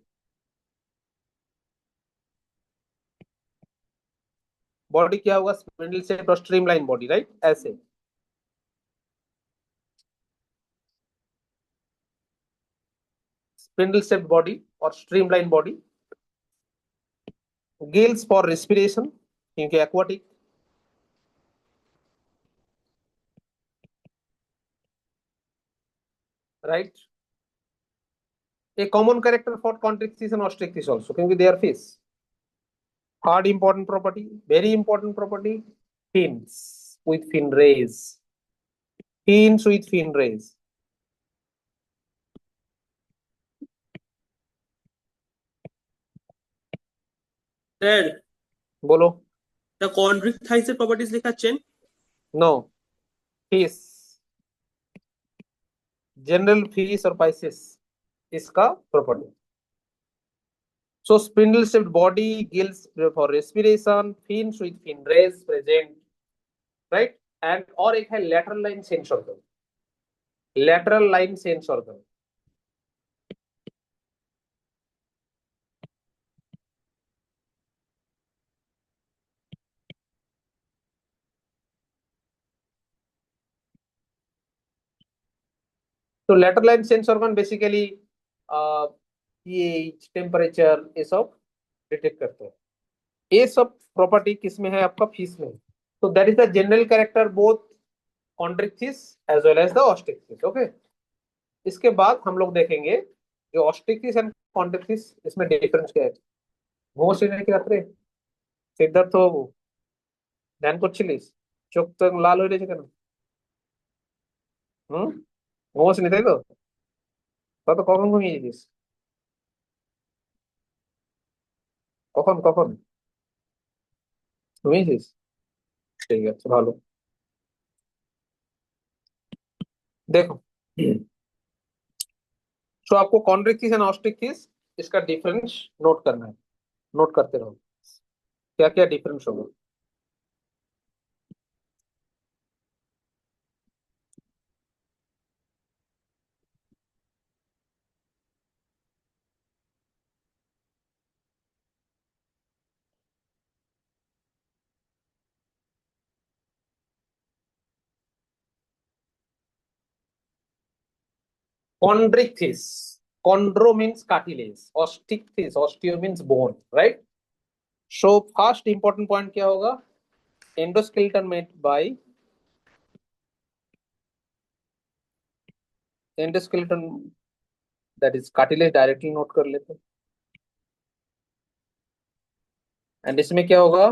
बॉडी क्या होगा, स्पिंडल शेप और स्ट्रीमलाइन बॉडी, राइट, ऐसे। स्पिंडल शेप बॉडी और streamline body. Gills for respiration क्योंकि aquatic. Right. A common character for chondrichthyes and osteichthyes also क्योंकि they are fish. Third important property, very important property, fins with fin rays, fins with fin rays। Sir, बोलो। The কন্ড্রিক থাইসের properties লেখাচ্ছেন? No, fish, general fish और pisces, इसका property. So spindle shaped body, gills for respiration, fins with fin rays present, right. And और एक है lateral line sense organ, lateral line sense organ. तो lateral line sense organ basically pH, temperature, ये सब detect करते हैं। ये सब प्रॉपर्टी किसमें है, आपका फिश में। तो that is the general character both chondrichthyes as well as the osteichthyes. Okay. इसके बाद हम लोग देखेंगे जो ऑस्ट्रिक्थिस एंड कॉन्ड्रिक्थिस, इसमें डिफरेंस क्या है। घोष কি রাত্রে সিদ্ধার্থ বাবু ধ্যান করছিলিস, চোখ তো লাল হয়ে রয়েছে কেন? হুম, ঘুমোসনি তাই তো? কত কখন ঘুমিয়েছিস? কখন কখন ঘুমিয়েছিস? ঠিক আছে, ভালো। देखो, तो आपको कॉन्ड्रिक्थिस एंड ऑस्ट्रिक्थिस इसका डिफरेंस नोट करना है, नोट करते रहो क्या क्या डिफरेंस होगा। Chondrichthyes, chondro means cartilage, osteichthyes, osteo means bone, right? So first important point क्या होगा, endoskeleton made by endoskeleton, that is cartilage, directly note कर लेते हैं। एंड इसमें क्या होगा,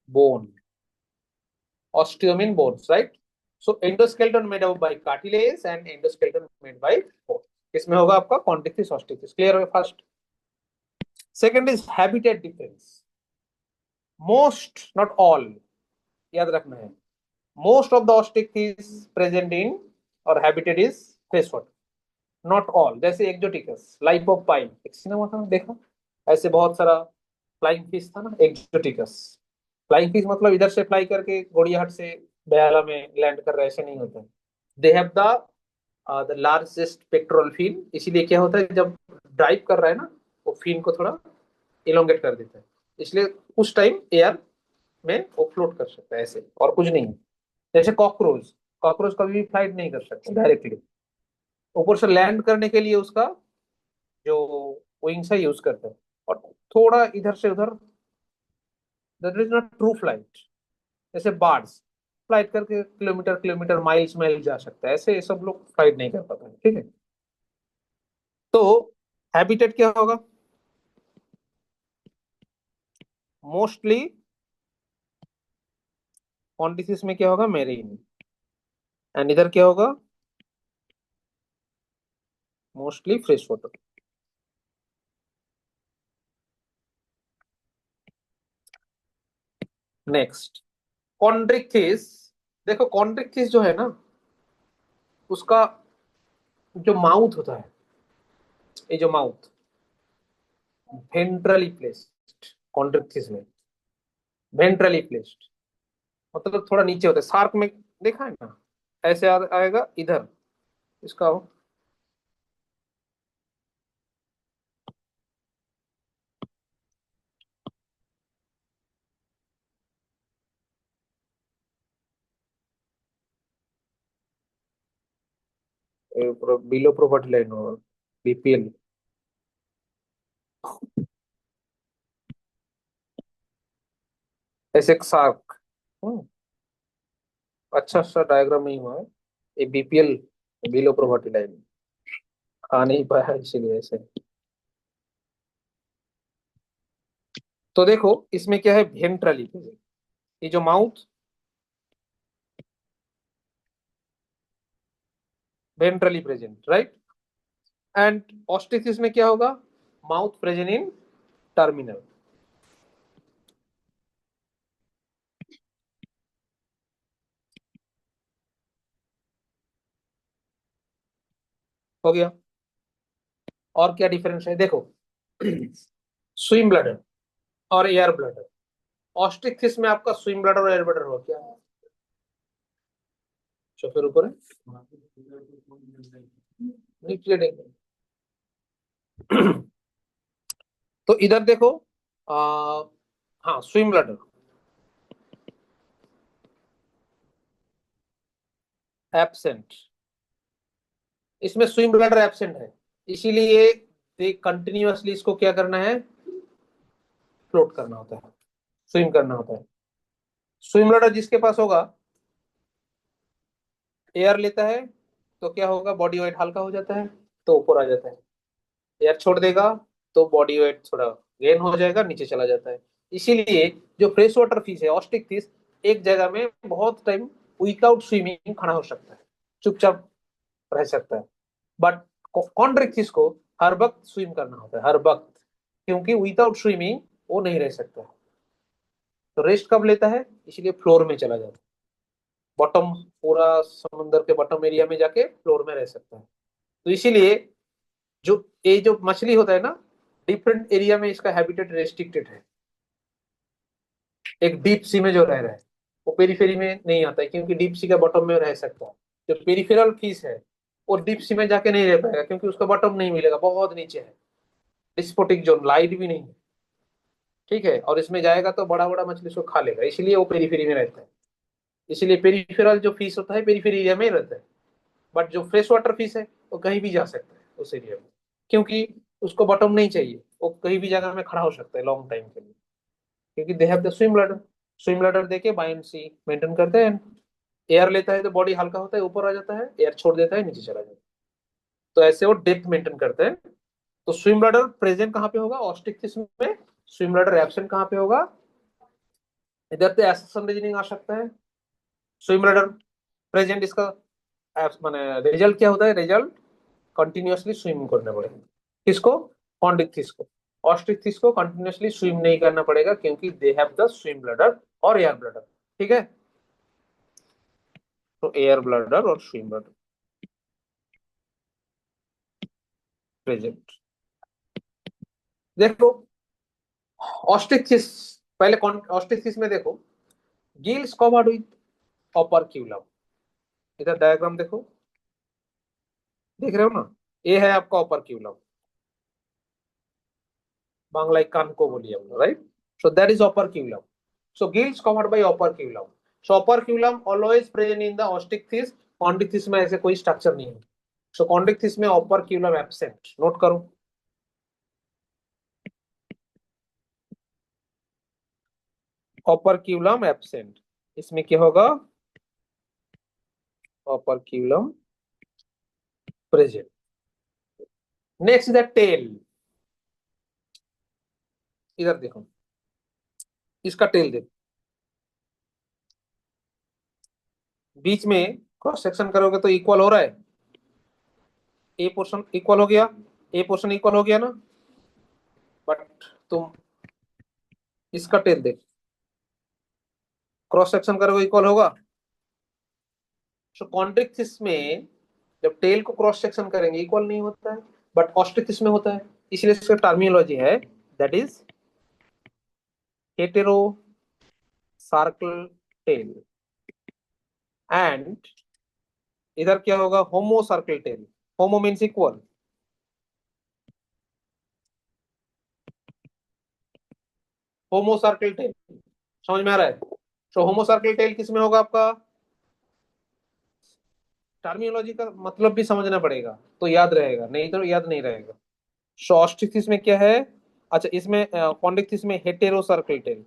bone, osteo mean bones, right? So endoskeleton made up by cartilage and endoskeleton made by bone, इसमें होगा आपका कॉन्ड्रिक्थिस ऑस्टिक्थिस। क्लियर है first. Second is habitat difference, most not all, याद रखना है। Most of the osteichthyes present in और habitat is fresh water, not all. जैसे एक्जोटिकस, लाइफ ऑफ पाइन, एक सिनेमा था देखा, ऐसे बहुत सारा फ्लाइंग फिश था ना, एक्जोटिकस। फ्लाइंग फिश मतलब इधर से फ्लाई करके गोड़ियाहाट से बेहाला में लैंड कर रहे, ऐसे नहीं होता। They have the largest pectoral fin, इसीलिए क्या होता है जब ड्राइव कर रहा है ना, वो फिन को थोड़ा इलोंगेट कर देता है, इसलिए उस टाइम एयर में वो फ्लोट कर सकता है ऐसे, और कुछ नहीं। जैसे कॉकरोच, कॉकरोच कभी भी फ्लाइट नहीं कर सकते डायरेक्टली, ऊपर से लैंड करने के लिए उसका जो विंग्स है यूज करते हैं, और थोड़ा इधर से उधर, that is not true flight. जैसे बार्ड्स फ्लाइट करके किलोमीटर किलोमीटर माइल्स माइल जा सकता है, ऐसे ये सब लोग फ्लाइट नहीं कर पाते हैं, ठीक है। तो हैबिटेट क्या होगा? मोस्टली कॉन्टिसिस में क्या होगा? मेरीन। एंड इधर क्या होगा? Mostly fresh water. Next, Chondrichthyes. देखो कॉन्ड्रिक्थिस जो है ना, उसका जो माउथ होता है, ये जो माउथ वेंट्रली प्लेस्ड, कॉन्ड्रिक्थिस में वेंट्रली प्लेस्ड, मतलब थोड़ा नीचे होता है। शार्क में देखा है ना, ऐसे आएगा इधर इसका। बिलो प्रॉपर्टी लाइन और बीपीएल। ऐसे एक शार्क। अच्छा अच्छा डायग्राम नहीं हुआ है, ये बीपीएल, बिलो प्रॉपर्टी लाइन, आ नहीं पाया इसीलिए ऐसे। तो देखो इसमें क्या है, वेंट्रली, ये जो mouth ventrally present, right. And osteichthyes में क्या होगा? Mouth present in terminal. हो गया। और क्या डिफरेंस है देखो, स्विम ब्लडर और एयर ब्लडर। ऑस्टिथिस में आपका स्विम ब्लडर और एयर ब्लडर हो क्या? तो फिर ऊपर है नीचे देखें। तो इधर देखो, आ, हाँ स्विम ब्लडर एब्सेंट, इसमें स्विम ब्लडर एब्सेंट है, इसीलिए कंटिन्यूअसली इसको क्या करना है? फ्लोट करना होता है, स्विम करना होता है। स्विम ब्लडर जिसके पास होगा, एयर लेता है तो क्या होगा? बॉडी वेट हल्का हो जाता है तो ऊपर आ जाता है। एयर छोड़ देगा तो बॉडी वेट थोड़ा गेन हो जाएगा, नीचे चला जाता है। इसीलिए जो फ्रेश वाटर फिश है ऑस्टिक फिश, एक जगह में बहुत टाइम विदाउट स्विमिंग खड़ा हो सकता है, चुपचाप रह सकता है। बट कॉन्ड्रिक फिश को हर वक्त स्विम करना होता है, हर वक्त, क्योंकि विदाउट स्विमिंग वो नहीं रह सकता। तो रेस्ट कब लेता है? इसलिए फ्लोर में चला जाता है, बॉटम, पूरा समुद्र के बॉटम एरिया में जाके फ्लोर में रह सकता है। तो इसीलिए जो ये जो मछली होता है ना, डिफरेंट एरिया में इसका हैबिटेट रेस्ट्रिक्टेड है। एक डीप सी में जो रह रहा है वो पेरीफेरी में नहीं आता है, क्योंकि डीप सी का बॉटम में रह सकता है। जो पेरिफेरल फिश है वो डीप सी में जाके नहीं रह पाएगा, क्योंकि उसका बॉटम नहीं मिलेगा, बहुत नीचे है, डिस्पोटिक जोन, लाइट भी नहीं है, ठीक है। और इसमें जाएगा तो बड़ा बड़ा मछली उसको खा लेगा, इसलिए वो पेरीफेरी में रहता है। इसलिए पेरिफेरल जो फिश होता है पेरीफेरी एरिया में ही रहता है। बट जो फ्रेश वाटर फिश है वो कहीं भी जा सकता है उस एरिया में, क्योंकि उसको बॉटम नहीं चाहिए, वो कहीं भी जगह में खड़ा हो सकता है लॉन्ग टाइम के लिए, क्योंकि दे have the swim bladder. Swim bladder देके बायंसी मेंटेन करते हैं। एयर लेता है तो बॉडी हल्का होता है, ऊपर आ जाता है, एयर छोड़ देता है, नीचे चला जाता है। तो ऐसे वो डेप्थ मेंटेन करते हैं। तो स्विम ब्लडर प्रेजेंट कहाँ पे होगा? ऑस्टिक फिश में। स्विम ब्लडर एब्सेंट कहाँ पे होगा? इधर तो एसेशन रीजनिंग आ सकता है। स्विम ब्लडर प्रेजेंट, इसका माने रिजल्ट क्या होता है? रिजल्ट कंटिन्यूअसली स्विम करना पड़ेगा। किसको? कॉन्ड्रिक्थिस को। ऑस्ट्रिक्थिस को कंटिन्यूअसली स्विम नहीं करना पड़ेगा, क्योंकि दे हैव द स्विम ब्लडर और एयर ब्लडर, ठीक है। तो एयर ब्लडर और स्विम ब्लडर प्रेजेंट। देखो ऑस्ट्रिक्थिस, पहले ऑस्ट्रिक्थिस में देखो, गिल्स कवर्ड विद ओपर्क्यूलम। इधर डायग्राम देखो, देख रहे हो ना, ये है आपका ओपर्क्यूलम, बांग्ला कान को बोलिए हम, right. So that is operculum. So gills covered by operculum. So operculum always present in the osteichthyes. Chondrichthyes में ऐसे कोई स्ट्रक्चर नहीं है. So chondrichthyes में operculum absent. नोट करो. operculum absent. इसमें क्या होगा? operculum present. Next is the tail. इधर देखो, इसका टेल देखो, बीच में क्रॉस सेक्शन करोगे तो इक्वल हो रहा है. ए पोर्शन इक्वल हो गया, ए पोर्शन इक्वल हो गया ना. बट तुम इसका टेल देख, क्रॉस सेक्शन करोगे इक्वल होगा. सो कॉन्ड्रिक्थिस में जब टेल को क्रॉस सेक्शन करेंगे इक्वल नहीं होता है, बट ऑस्ट्रिक्थिस में होता है. इसलिए इसका टर्मिनोलॉजी है that is heterocercal tail. And इधर क्या होगा? Homocercal tail. Homo means equal. Homocercal tail समझ में आ रहा है? तो होमो सर्कल टेल किस में होगा आपका? टर्मिनोलॉजी का मतलब भी समझना पड़ेगा तो याद रहेगा, नहीं तो याद नहीं रहेगा. सो ऑस्ट्रिक्थिस में क्या है? अच्छा, इसमें कॉन्ड्रिक्थिस में heterocercal tail.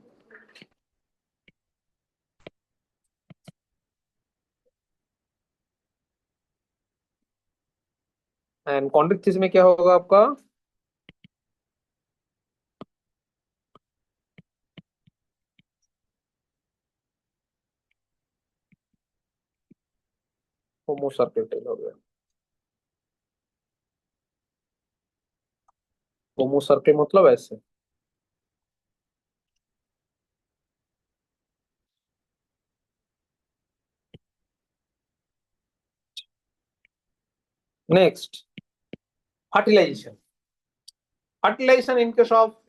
And chondrichthyes में क्या होगा आपका? होमो सर्कल टेल हो गया. होमो सर्कल मतलब ऐसे. Next, fertilization. Fertilization in case of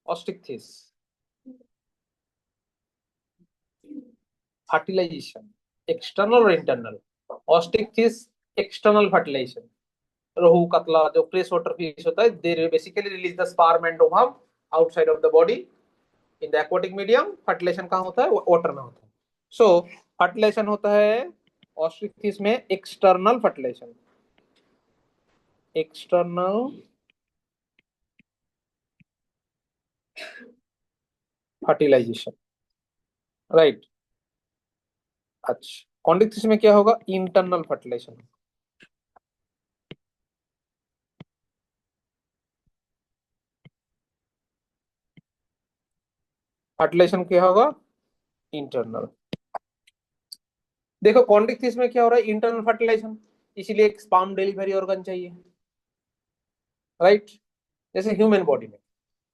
osteichthyes. Fertilization external और internal. Osteichthyes external fertilization. Rohu catla जो फ्रेश वाटर फिश होता है, they basically release the sperm and ovum outside of the body. In the aquatic medium fertilization कहाँ होता है? Water में होता है. सो फर्टिलाइजेशन होता है ऑस्ट्रिक्थिस में external fertilisation. External fertilisation, right. अच्छा, कॉन्ड्रिक्थिस में क्या होगा? Internal fertilisation. फर्टिलाइजेशन क्या होगा? इंटरनल. देखो कॉन्ड्रिक्थिस में क्या हो रहा है? Internal fertilisation. इसीलिए एक स्पर्म डिलीवरी ऑर्गन चाहिए, राइट. जैसे ह्यूमन बॉडी में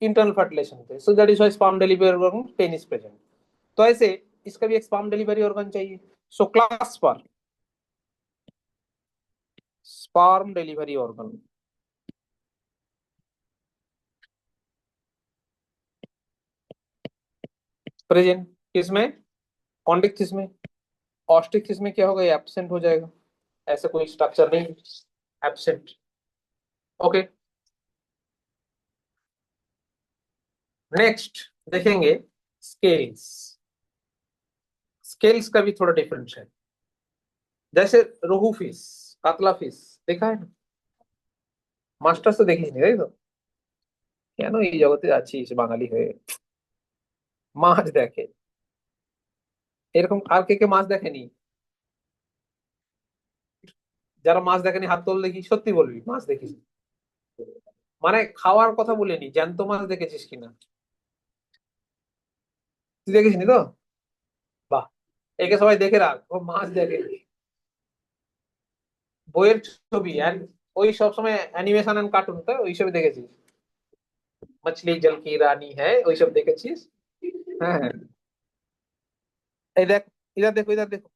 इंटरनल फर्टिलाइजेशन होता है, so that is why sperm delivery organ penis present. तो ऐसे इसका भी एक स्पर्म डिलीवरी ऑर्गन चाहिए. So clasper sperm delivery organ. Present किसमें? कॉन्ड्रिक्थिस में. ऑस्ट्रिक्थिस में क्या होगा? ये एब्सेंट हो जाएगा. ऐसा कोई स्ट्रक्चर नहीं, एब्सेंट. ओके. नेक्स्ट देखेंगे स्केल्स. स्केल्स का भी थोड़ा डिफरेंस है. जैसे रोहू फिश, कातला फिश देखा है ना? মাস্টার্স তো দেখিস নি তাই তো? কেন এই জগতে আছিস বাঙালি হয়ে? মাছ দেখে, এরকম আর কে কে মাছ দেখেনি? যারা মাছ দেখেনি হাত তোল দেখি, সত্যি বলবি মাছ দেখিস? মানে খাওয়ার কথা বলিনি, জ্যান্ত মাছ দেখেছিস কিনা? তুই দেখিস নি তো? বাহ, একে সবাই দেখে রাখ, ও মাছ দেখে. বইয়ের ছবি and ওই সবসময় অ্যানিমেশন এন্ড কার্টুন তো ওইসব দেখেছিস? मछली जल की रानी है ওইসব দেখেছিস? হ্যাঁ হ্যাঁ. এই দেখ, इधर देखो, इधर देखो.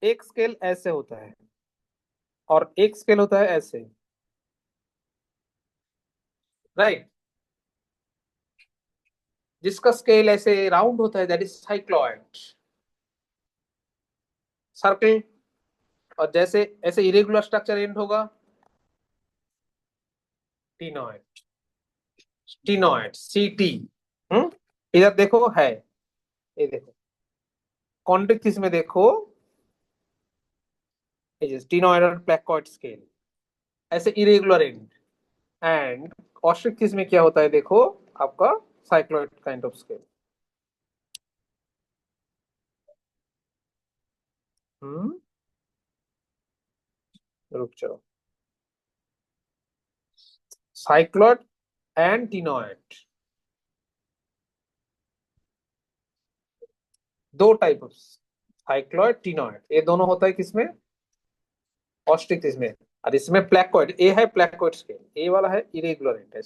एक स्केल ऐसे होता है और एक स्केल होता है ऐसे, राइट. जिसका स्केल ऐसे राउंड होता है दैट इज साइक्लॉइड सर्कल. और जैसे ऐसे इरेगुलर स्ट्रक्चर एंड होगा टिनॉइड. टीनॉइड सीटी। इधर देखो है, ये देखो कॉन्ड्रिक्थिस में देखो, टीनॉइडल प्लेकोइड स्केल, ऐसे इरेगुलर एंड। एंड ऑस्ट्रिक्थिस में क्या होता है देखो, आपका साइक्लॉइड काइंड ऑफ स्केल। हम्म रुक जाओ, साइक्लॉइड एंड टीनॉइड, दो टाइप ऑफ साइक्लॉइड टीनॉइड, ये दोनों होता है किसमें, ऑस्ट्रिक्थिस में। और इसमें प्लेकोइड, ये है प्लेकोइड स्केल, ये वाला है इरेगुलर एंड,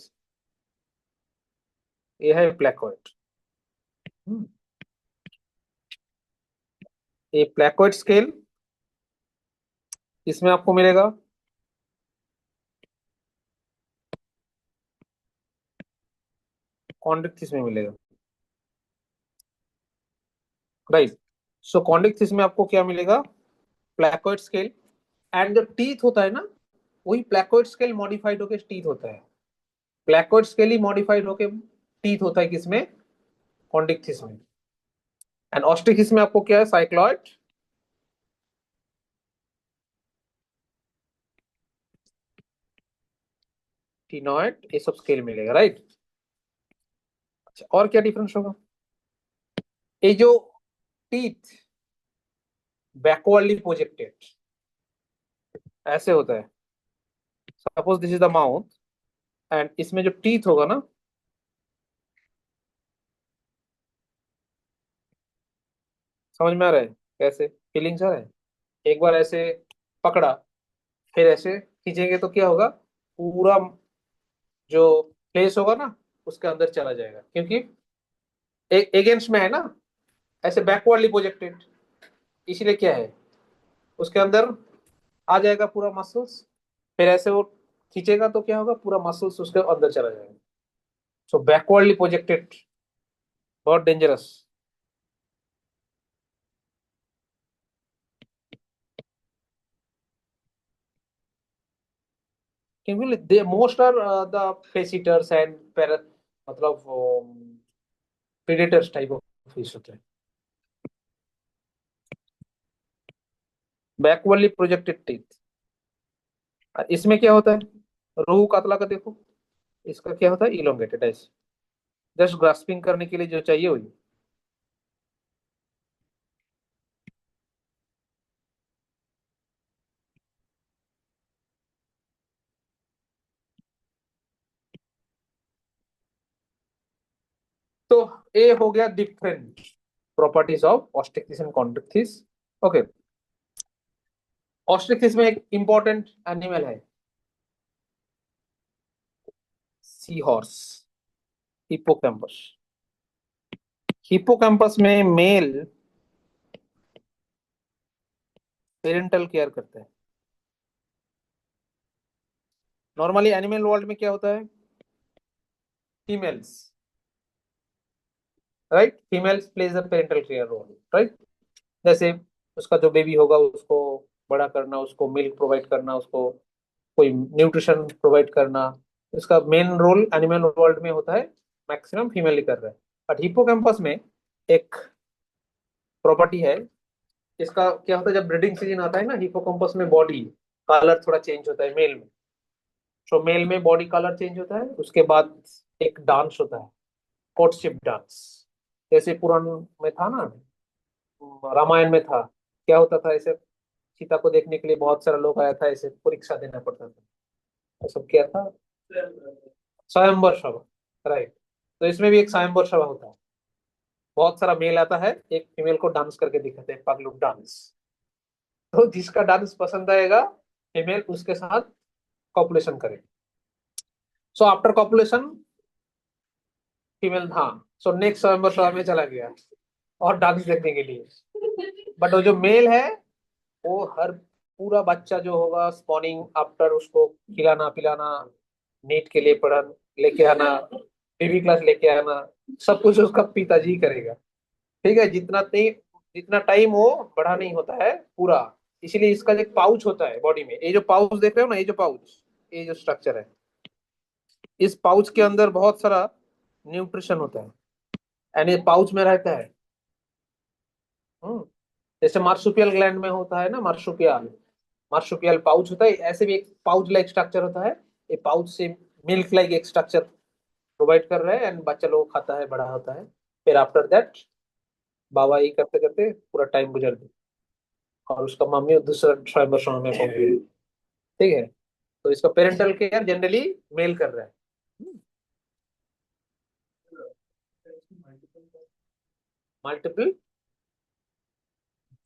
ये है प्लेकोइड। ये प्लेकोइड स्केल इसमें आपको मिलेगा, कॉन्ड्रिक्थिस में मिलेगा, राइट। सो कॉन्ड्रिक्थिस में आपको क्या मिलेगा, प्लेकोइड स्केल। एंड जो टीथ होता है ना, वही प्लेकोइड स्केल मॉडिफाइड होके टीथ होता है, प्लेकोइड स्केल ही मॉडिफाइड होके टीथ होता है किसमें, कॉन्ड्रिक्थिस में। एंड ऑस्ट्रिक्थिस में आपको क्या है, साइक्लॉइड, टीनॉइड, ये सब स्केल मिलेगा, राइट। अच्छा, और क्या डिफरेंस होगा, ये जो टीथ बैकवर्डली प्रोजेक्टेड ऐसे होता है, suppose this is the mouth, and इसमें जो टीथ होगा ना, समझ में आ रहा है कैसे, फीलिंग्स आ रहा है। एक बार ऐसे पकड़ा, फिर ऐसे खींचेंगे तो क्या होगा, पूरा जो प्लेस होगा ना उसके अंदर चला जाएगा, क्योंकि एगेंस्ट में है ना, ऐसे बैकवर्डली प्रोजेक्टेड, इसीलिए क्या है, उसके अंदर आ जाएगा पूरा मसल्स, फिर ऐसे वो खींचेगा तो क्या होगा, पूरा मसल्स उसके अंदर चला जाएगा। सो बैकवर्डली प्रोजेक्टेड, बहुत डेंजरस। क्योंकि most are the face eaters and मतलब प्रेडेटर्स टाइप ऑफ फिश होते हैं, बैकवर्डली प्रोजेक्टेड टीथ। इसमें क्या होता है, रोहू कातला का देखो, इसका क्या होता है, इलोंगेटेड ऐसे, जस्ट ग्रास्पिंग करने के लिए जो चाहिए वही। तो ये हो गया different properties of osteichthyes and chondrichthyes. Okay, osteichthyes में एक इंपॉर्टेंट एनिमल है, सी हॉर्स, हिप्पोकैम्पस। हिप्पोकैम्पस में मेल पेरेंटल केयर करता है। नॉर्मली एनिमल वर्ल्ड में क्या होता है, females, right, females plays the parental care role, right. जैसे उसका जो बेबी होगा उसको बड़ा करना, उसको मिल्क प्रोवाइड करना, उसको कोई न्यूट्रिशन प्रोवाइड करना, इसका मेन रोल एनिमल वर्ल्ड में होता है, मैक्सिमम फीमेल ही कर रहा है। बट हिप्पोकैम्पस में एक प्रॉपर्टी है, इसका क्या होता है, जब ब्रीडिंग सीजन आता है ना, हिप्पोकैम्पस में बॉडी कलर थोड़ा चेंज होता है मेल में। तो मेल में बॉडी कलर चेंज होता है, उसके बाद एक डांस होता है, कोर्टशिप डांस। जैसे पुराण में था ना, रामायण में था, क्या होता था, ऐसे सीता को देखने के लिए बहुत सारा लोग आया था, ऐसे परीक्षा देना पड़ता था, तो सब क्या था, स्वयंवर सभा, राइट। तो इसमें भी एक स्वयंवर सभा होता है, बहुत सारा मेल आता है, एक फीमेल को डांस करके दिखाते हैं, पगलू डांस। तो जिसका डांस पसंद आएगा फीमेल, उसके साथ कॉपुलेशन करे। सो आफ्टर कॉपुलेशन फीमेल, हाँ, सो नेक्स्ट स्वयंवर सभा में चला गया और डांस देखने के लिए। बट वो जो मेल है, वो हर पूरा बच्चा जो होगा स्पॉनिंग आफ्टर, उसको खिलाना पिलाना, नीट के लिए पढ़न लेके आना, बेबी क्लास लेके आना, सब कुछ उसका पिताजी करेगा। ठीक है, जितना टाइम वो बड़ा नहीं होता है पूरा। इसीलिए इसका जो पाउच होता है बॉडी में, ये जो पाउच देख रहे हो ना, ये जो पाउच, ये जो स्ट्रक्चर है, इस पाउच के अंदर बहुत सारा न्यूट्रिशन होता है यानी पाउच में रहता है। हम्म जैसे मार्सुपियल ग्लैंड में होता है ना, मार्सुपियल मार्सुपियल पाउच होता है, ऐसे भी एक पाउच लाइक स्ट्रक्चर होता है। ये पाउच से मिल्क लाइक एक स्ट्रक्चर प्रोवाइड कर रहा है एंड बच्चा लोग खाता है, बड़ा होता है। फिर आफ्टर दैट बाबा ये करते करते पूरा टाइम गुजर दे और उसका मम्मी दूसरा ट्राइमर में पहुंच गई। ठीक है, तो इसका पेरेंटल केयर जनरली मेल कर रहा है। মাল্টিপল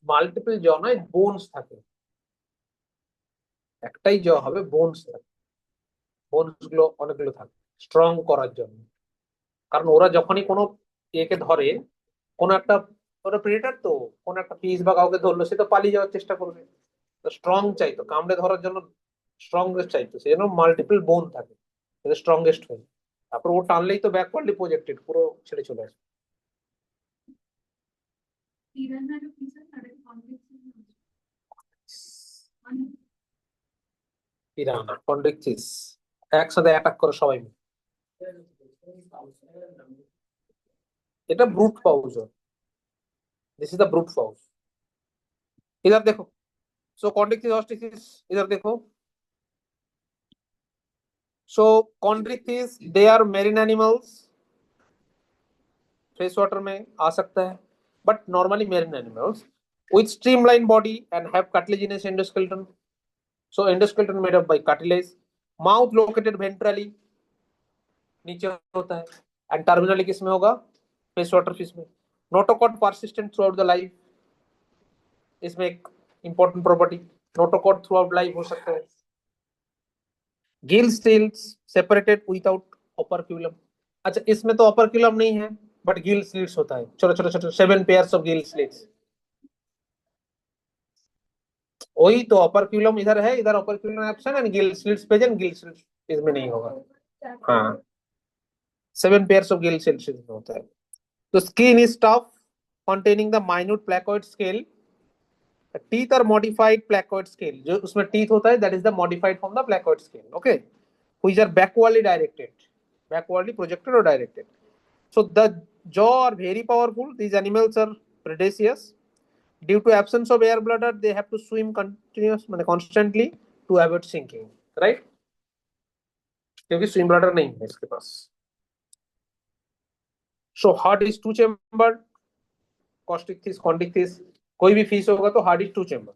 মাল্টিপল জ নয়, বোনস থাকে, একটাই জ হবে, বোনস থাকে। বোনস গুলো অনেকগুলো থাকে স্ট্রং করার জন্য। কারণ ওরা যখনই কোনো একে ধরে, কোনো একটা, ওরা প্রেডেটর তো, কোনো একটা পিস বা কাউকে ধরলো, সে তো পালিয়ে যাওয়ার চেষ্টা করবে। তো স্ট্রং চাইতো, কামড়ে ধরার জন্য স্ট্রংগেস্ট চাইতো, সেই জন্য মাল্টিপল বোন থাকে, স্ট্রংগেস্ট হয়। তারপর ও টানলেই তো ব্যাকওয়ার্ডলি প্রজেক্টেড পুরো ছেড়ে চলে আসে। পিরানা কন্ড্রিকচিস একসাথে অ্যাটাক করে সবাই মিলে। এটা brood pouch, this is the brood pouch. इधर देखो, सो कॉन्ड्रिक्टिस ऑस्ट्रिचिस, इधर देखो। So chondrichthyes they are marine animals, fresh water में आ सकता है, but normally marine animals with streamlined body and have cartilaginous endoskeleton. So endoskeleton made up by cartilage, mouth located ventrally, नीचे होता है, and terminally किसमें होगा, फ्रेश वाटर फिश में। Notochord persistent throughout the life, इसमें एक important property, notochord throughout life हो सकता है। Gill slits separated without operculum. अच्छा, इसमें तो ओपर्क्यूलम नहीं है बट गिल स्लिट्स होता है, छोटे छोटे छोटे 7 पेयर्स ऑफ गिल स्लिट्स। वही तो ओपर्क्यूलम इधर है, इधर operculum absent and gill slits present, gill slits इसमें नहीं होगा। हाँ, 7 पेयर्स ऑफ गिल स्लिट्स इसमें होता है। तो skin is tough containing the minute placoid scale, teeth are modified placoid scale, जो उसमें teeth होता है that is the modified from the placoid scale, okay, which are backwardly projected or directed. So the jaw are very powerful. These animals are predaceous. Due to absence of air bladder, they have to swim constantly to avoid sinking, right? क्योंकि swim bladder नहीं है इसके पास। So heart is 2 chambered, कॉन्ड्रिक्टिस कोई भी fish होगा तो heart is 2 chamber.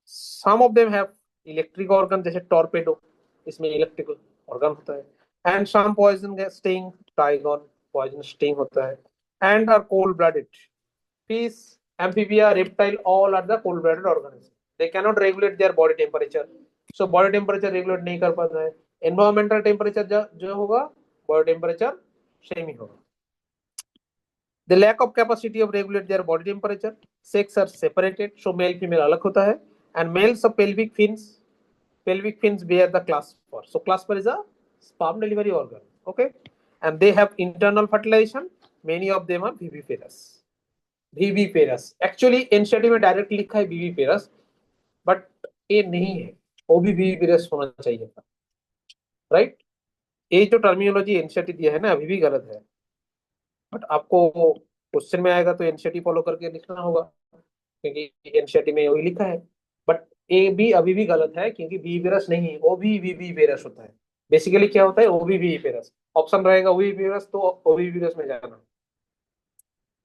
Some of them have electric organ, जैसे torpedo, इसमें इलेक्ट्रिकल ऑर्गन होता है। And some poison sting, trygon poison sting होता है। And are cold blooded fish, amphibia, reptile, all are the cold blooded organism. They can not regulate their body temperature, so body temperature regulate नहीं कर पाता है। Environmental temperature जो होगा, body temperature same ही होगा। The lack of capacity of regulate their body temperature, sex are separated, so male female अलग होता है, and males of pelvic fins bear the clasper. So clasper is a sperm delivery organ, okay, and they have internal fertilization. Many of them are viviparous. Viviparous actually NCERT में direct लिखा है viviparous, but ये नहीं है, वो भी viviparous होना चाहिए था, राइट? ये जो टर्मिनोलॉजी NCERT दिया है ना, अभी भी गलत है, बट आपको क्वेश्चन में आएगा तो एनसीईआरटी फॉलो करके लिखना होगा, क्योंकि एनसीईआरटी में वही लिखा है। बट ए भी अभी भी गलत है, क्योंकि वीविरस नहीं, ओवीवीविरस होता है। बेसिकली क्या होता है, ओवीवीविरस ऑप्शन रहेगा, ओवीवीरस तो ओवीवीरस में जाना,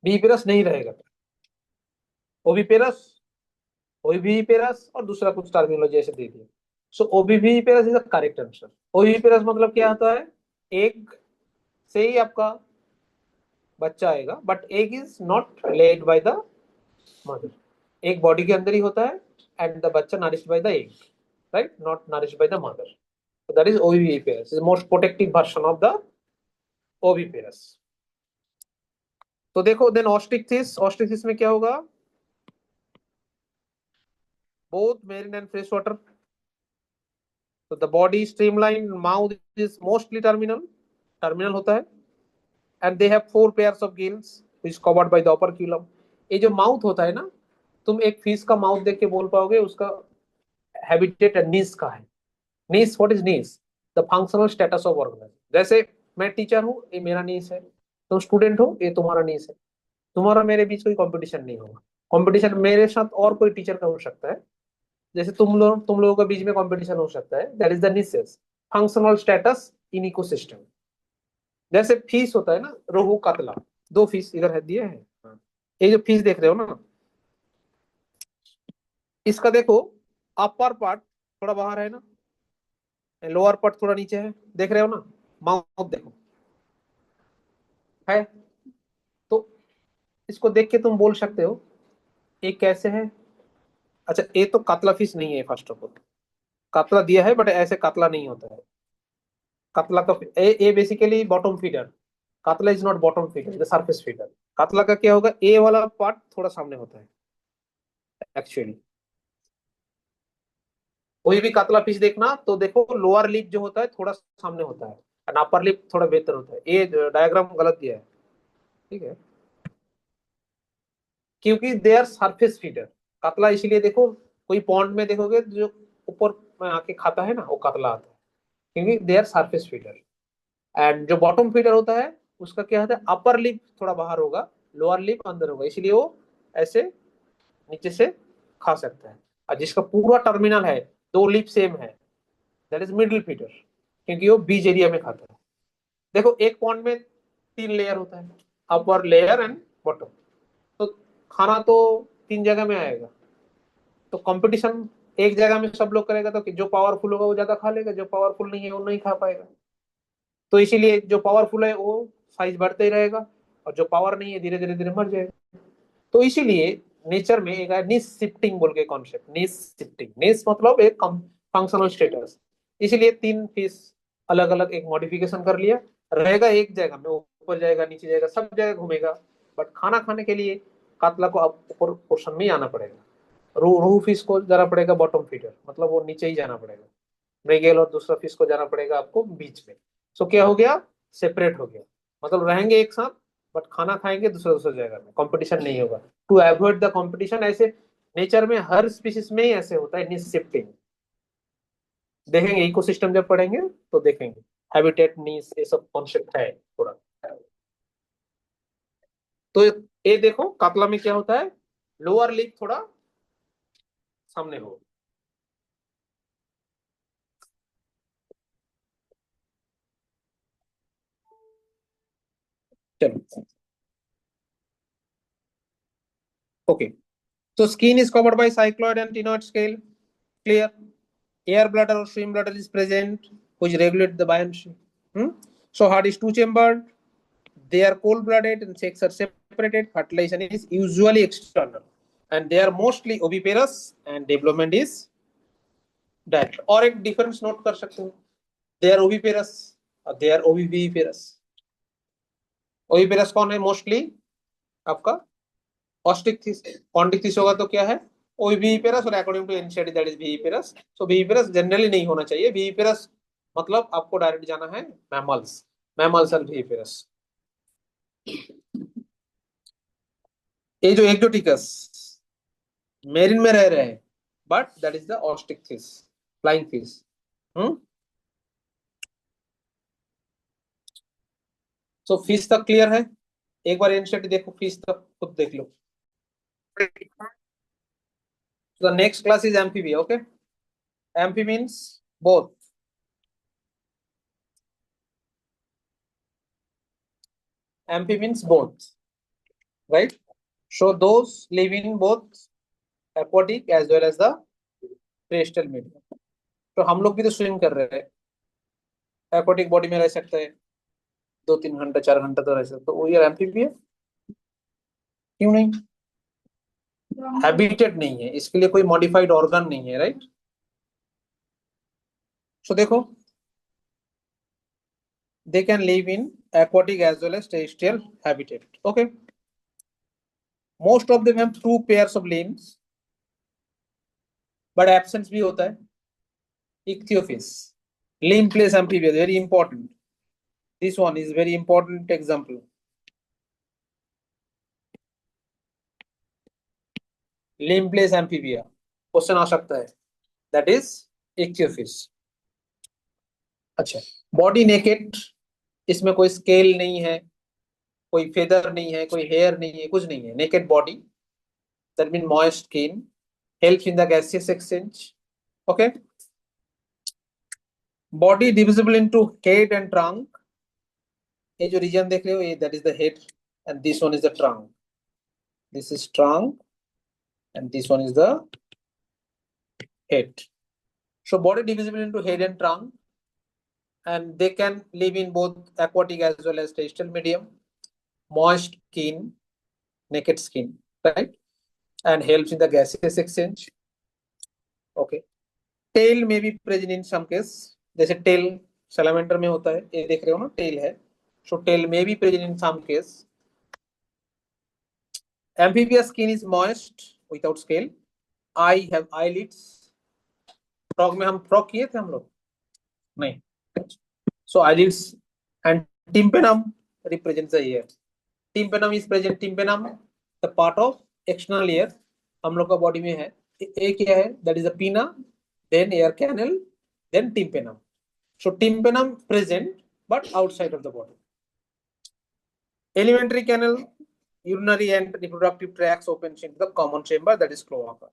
वीविरस नहीं रहेगा। ओवीपेरस, ओवीवीपेरस और दूसरा कुछ टर्मिनोलॉजी ऐसे दे दिया। So ovoviviparous is the correct answer. Oviparous मतलब क्या होता है, एग से ही आपका बच्चा आएगा, but egg is not led by the mother. एक बॉडी के अंदर ही होता है एंड द बच्चा nourished by the egg, right, not nourished by the mother. So that is oviviparous, is most protective version of the oviparous. तो देखो, then ऑस्ट्रिक्टिस में क्या होगा, both marine and fresh water. So the body is streamlined, mouth is mostly terminal होता है, and they have 4 pairs of gills which is covered by the operculum. ये जो mouth होता है ना, तुम एक फिश का माउथ देख के बोल पाओगे उसका हैबिटेट नीस का है। Niche, what is niche? The functional status of organisation. जैसे मैं टीचर हूँ, ये मेरा नीस है, तुम स्टूडेंट हो, ये तुम्हारा नीस है, तुम्हारा मेरे बीच कोई कंपटीशन नहीं होगा। कंपटीशन मेरे साथ और कोई टीचर का हो सकता है, जैसे तुम लोगों के बीच में कंपटीशन हो सकता है। That is the niches functional status in ecosystem. जैसे फिश होता है ना, रोहू कतला, दो फिश इधर है दिए हैं। हाँ। ये जो फिश देख रहे हो ना, इसका देखो अपर पार्ट थोड़ा बाहर है ना, लोअर पार्ट थोड़ा नीचे है, देख रहे हो ना, माउथ देखो है। तो इसको देख के तुम बोल सकते हो ये कैसे है। अच्छा, ये तो कातला फिश नहीं है फर्स्ट ऑफ ऑल, कातला दिया है बट ऐसे कातला नहीं होता है। कातला का a basically bottom feeder, catla is not bottom feeder, the surface feeder. Catla का क्या होगा, ए वाला पार्ट थोड़ा सामने होता है एक्चुअली। कोई भी कातला फिश देखना तो देखो लोअर लिप जो होता है थोड़ा सामने होता है, एंड अपर लिप थोड़ा बेहतर होता है। ये डायग्राम गलत दिया है, ठीक है, क्योंकि दे आर सरफेस फीडर। कातला इसलिए देखो, कोई पॉन्ड में देखोगे जो ऊपर में आके खाता है ना, वो कातला आता है, क्योंकि they are surface feeder. And जो बॉटम फीडर होता है उसका क्या होता है, अपर लिप थोड़ा बाहर होगा, लोअर लिप अंदर होगा, इसलिए वो ऐसे नीचे से खा सकता है। और जिसका पूरा टर्मिनल है, दो लिप सेम है, दैट इज मिडिल फीडर, क्योंकि वो बीज एरिया में खाता है। देखो एक पॉन्ड में तीन लेयर होता है, अपर लेयर एंड बॉटम। तो खाना तो तीन जगह में आएगा, तो कंपटीशन एक जगह में सब लोग करेगा तो जो पावरफुल होगा वो ज्यादा खा लेगा, जो पावरफुल नहीं है वो नहीं खा पाएगा। तो इसीलिए जो पावरफुल है वो साइज बढ़ते ही रहेगा, और जो पावर नहीं है धीरे धीरे धीरे मर जाएगा। तो इसीलिए नेचर में एक है निस शिफ्टिंग बोल के कॉन्सेप्ट, निस शिफ्टिंग, निस मतलब एक फंक्शनल स्टेटस। इसीलिए तीन फिश अलग अलग एक मॉडिफिकेशन कर लिया, रहेगा एक जगह में, ऊपर जाएगा नीचे जाएगा सब जगह घूमेगा, बट खाना खाने के लिए कातला को अब ऊपर पोर्शन में ही आना पड़ेगा। रोहू फिश को जाना पड़ेगा बॉटम फीडर, मतलब वो नीचे ही जाना पड़ेगा। मृगेल और दूसरा फिश को जाना पड़ेगा आपको बीच में। सो क्या हो गया, सेपरेट हो गया, मतलब रहेंगे एक साथ बट खाना खाएंगे दूसरा दूसरा जगह में, कंपटीशन नहीं होगा। टू अवॉइड द कंपटीशन, ऐसे नेचर में हर स्पीशीज में ही ऐसे होता है, निश शिफ्टिंग। देखेंगे इकोसिस्टम जब पढ़ेंगे तो देखेंगे, हैबिटेट नीश ये सब कॉन्सेप्ट है थोड़ा। तो ये देखो कातला में क्या होता है, लोअर लिप थोड़ा सामने हो। चलो okay, so skin is covered by cycloid and tenoid scale, clear. Air bladder or swim bladder is present, which regulate the buoyancy. Hmm? So heart is two chambered, they are cold blooded and sex are separated. Fertilization is usually external, and they are mostly oviparous and development is direct. और एक difference note कर सकते हो, they are oviparous और they are ओविविपेरस। Oviparous कौन है mostly, आपका ऑस्टिक कॉन्टिक होगा तो क्या है, ओविपेरस, और according to NCERT that is viviparous. So viviparous generally नहीं होना चाहिए, विपेरस मतलब आपको डायरेक्ट जाना है मैमल्स, मैमल्स और विपेरस। ये जो एक्जोटिकस मेरिन में रह रहे हैं, but that is the ostic fish, flying fish. Hmm, so fish तक क्लियर है। एक बार एनसीईआरटी देखो, फिश तक खुद देख लो। The next class is amphibia, okay. Amphi means both, amphi means both, right? So those live in both aquatic as well as the terrestrial medium. तो हम लोग भी तो स्विम कर रहे हैं, aquatic बॉडी में रह सकते हैं, 2-3 घंटा 4 घंटा तो रह सकते, तो वो ये एम्फीबिया क्यों नहीं, हैबिटेट नहीं है, इसके लिए कोई मॉडिफाइड ऑर्गन नहीं है, राइट। सो देखो, they can live in aquatic as well as terrestrial habitat, okay. Most of them have two pairs of limbs, but absence भी होता है। Ichthyophis, limbless amphibia, very important. This one is very important example. Limbless amphibia question आ सकता है, that is ichthyophis. अच्छा, body naked, इसमें कोई scale नहीं है, कोई फेदर नहीं है, कोई हेयर नहीं है, कुछ नहीं है, naked body, that mean moist skin, help in the gaseous exchange. Okay, body divisible into head and trunk, ये जो रीजन देख रहे हो ये that is the head and this one is the trunk, this is trunk and this one is the head. So body divisible into head and trunk, and they can live in both aquatic as well as terrestrial medium, moist skin, naked skin, right? And helps in the gaseous exchange. Okay. Tail may be present in some case, जैसे tail salamander में होता है, ये देख रहे हो ना, tail है, so tail may be present in some case. Amphibious skin is moist without scale. Eye have eyelids. Frog में हम frog किए थे हम लोग नहीं. So eyelids and tympanum represents the ear. Tympanum is present. Tympanum, the part of external ear, हम लोग का बॉडी में है. ए क्या है? That is the pinna, then ear canal, then tympanum. So tympanum present but outside of the body. Alimentary canal, urinary and reproductive tracts opens into the common chamber, that is cloaca.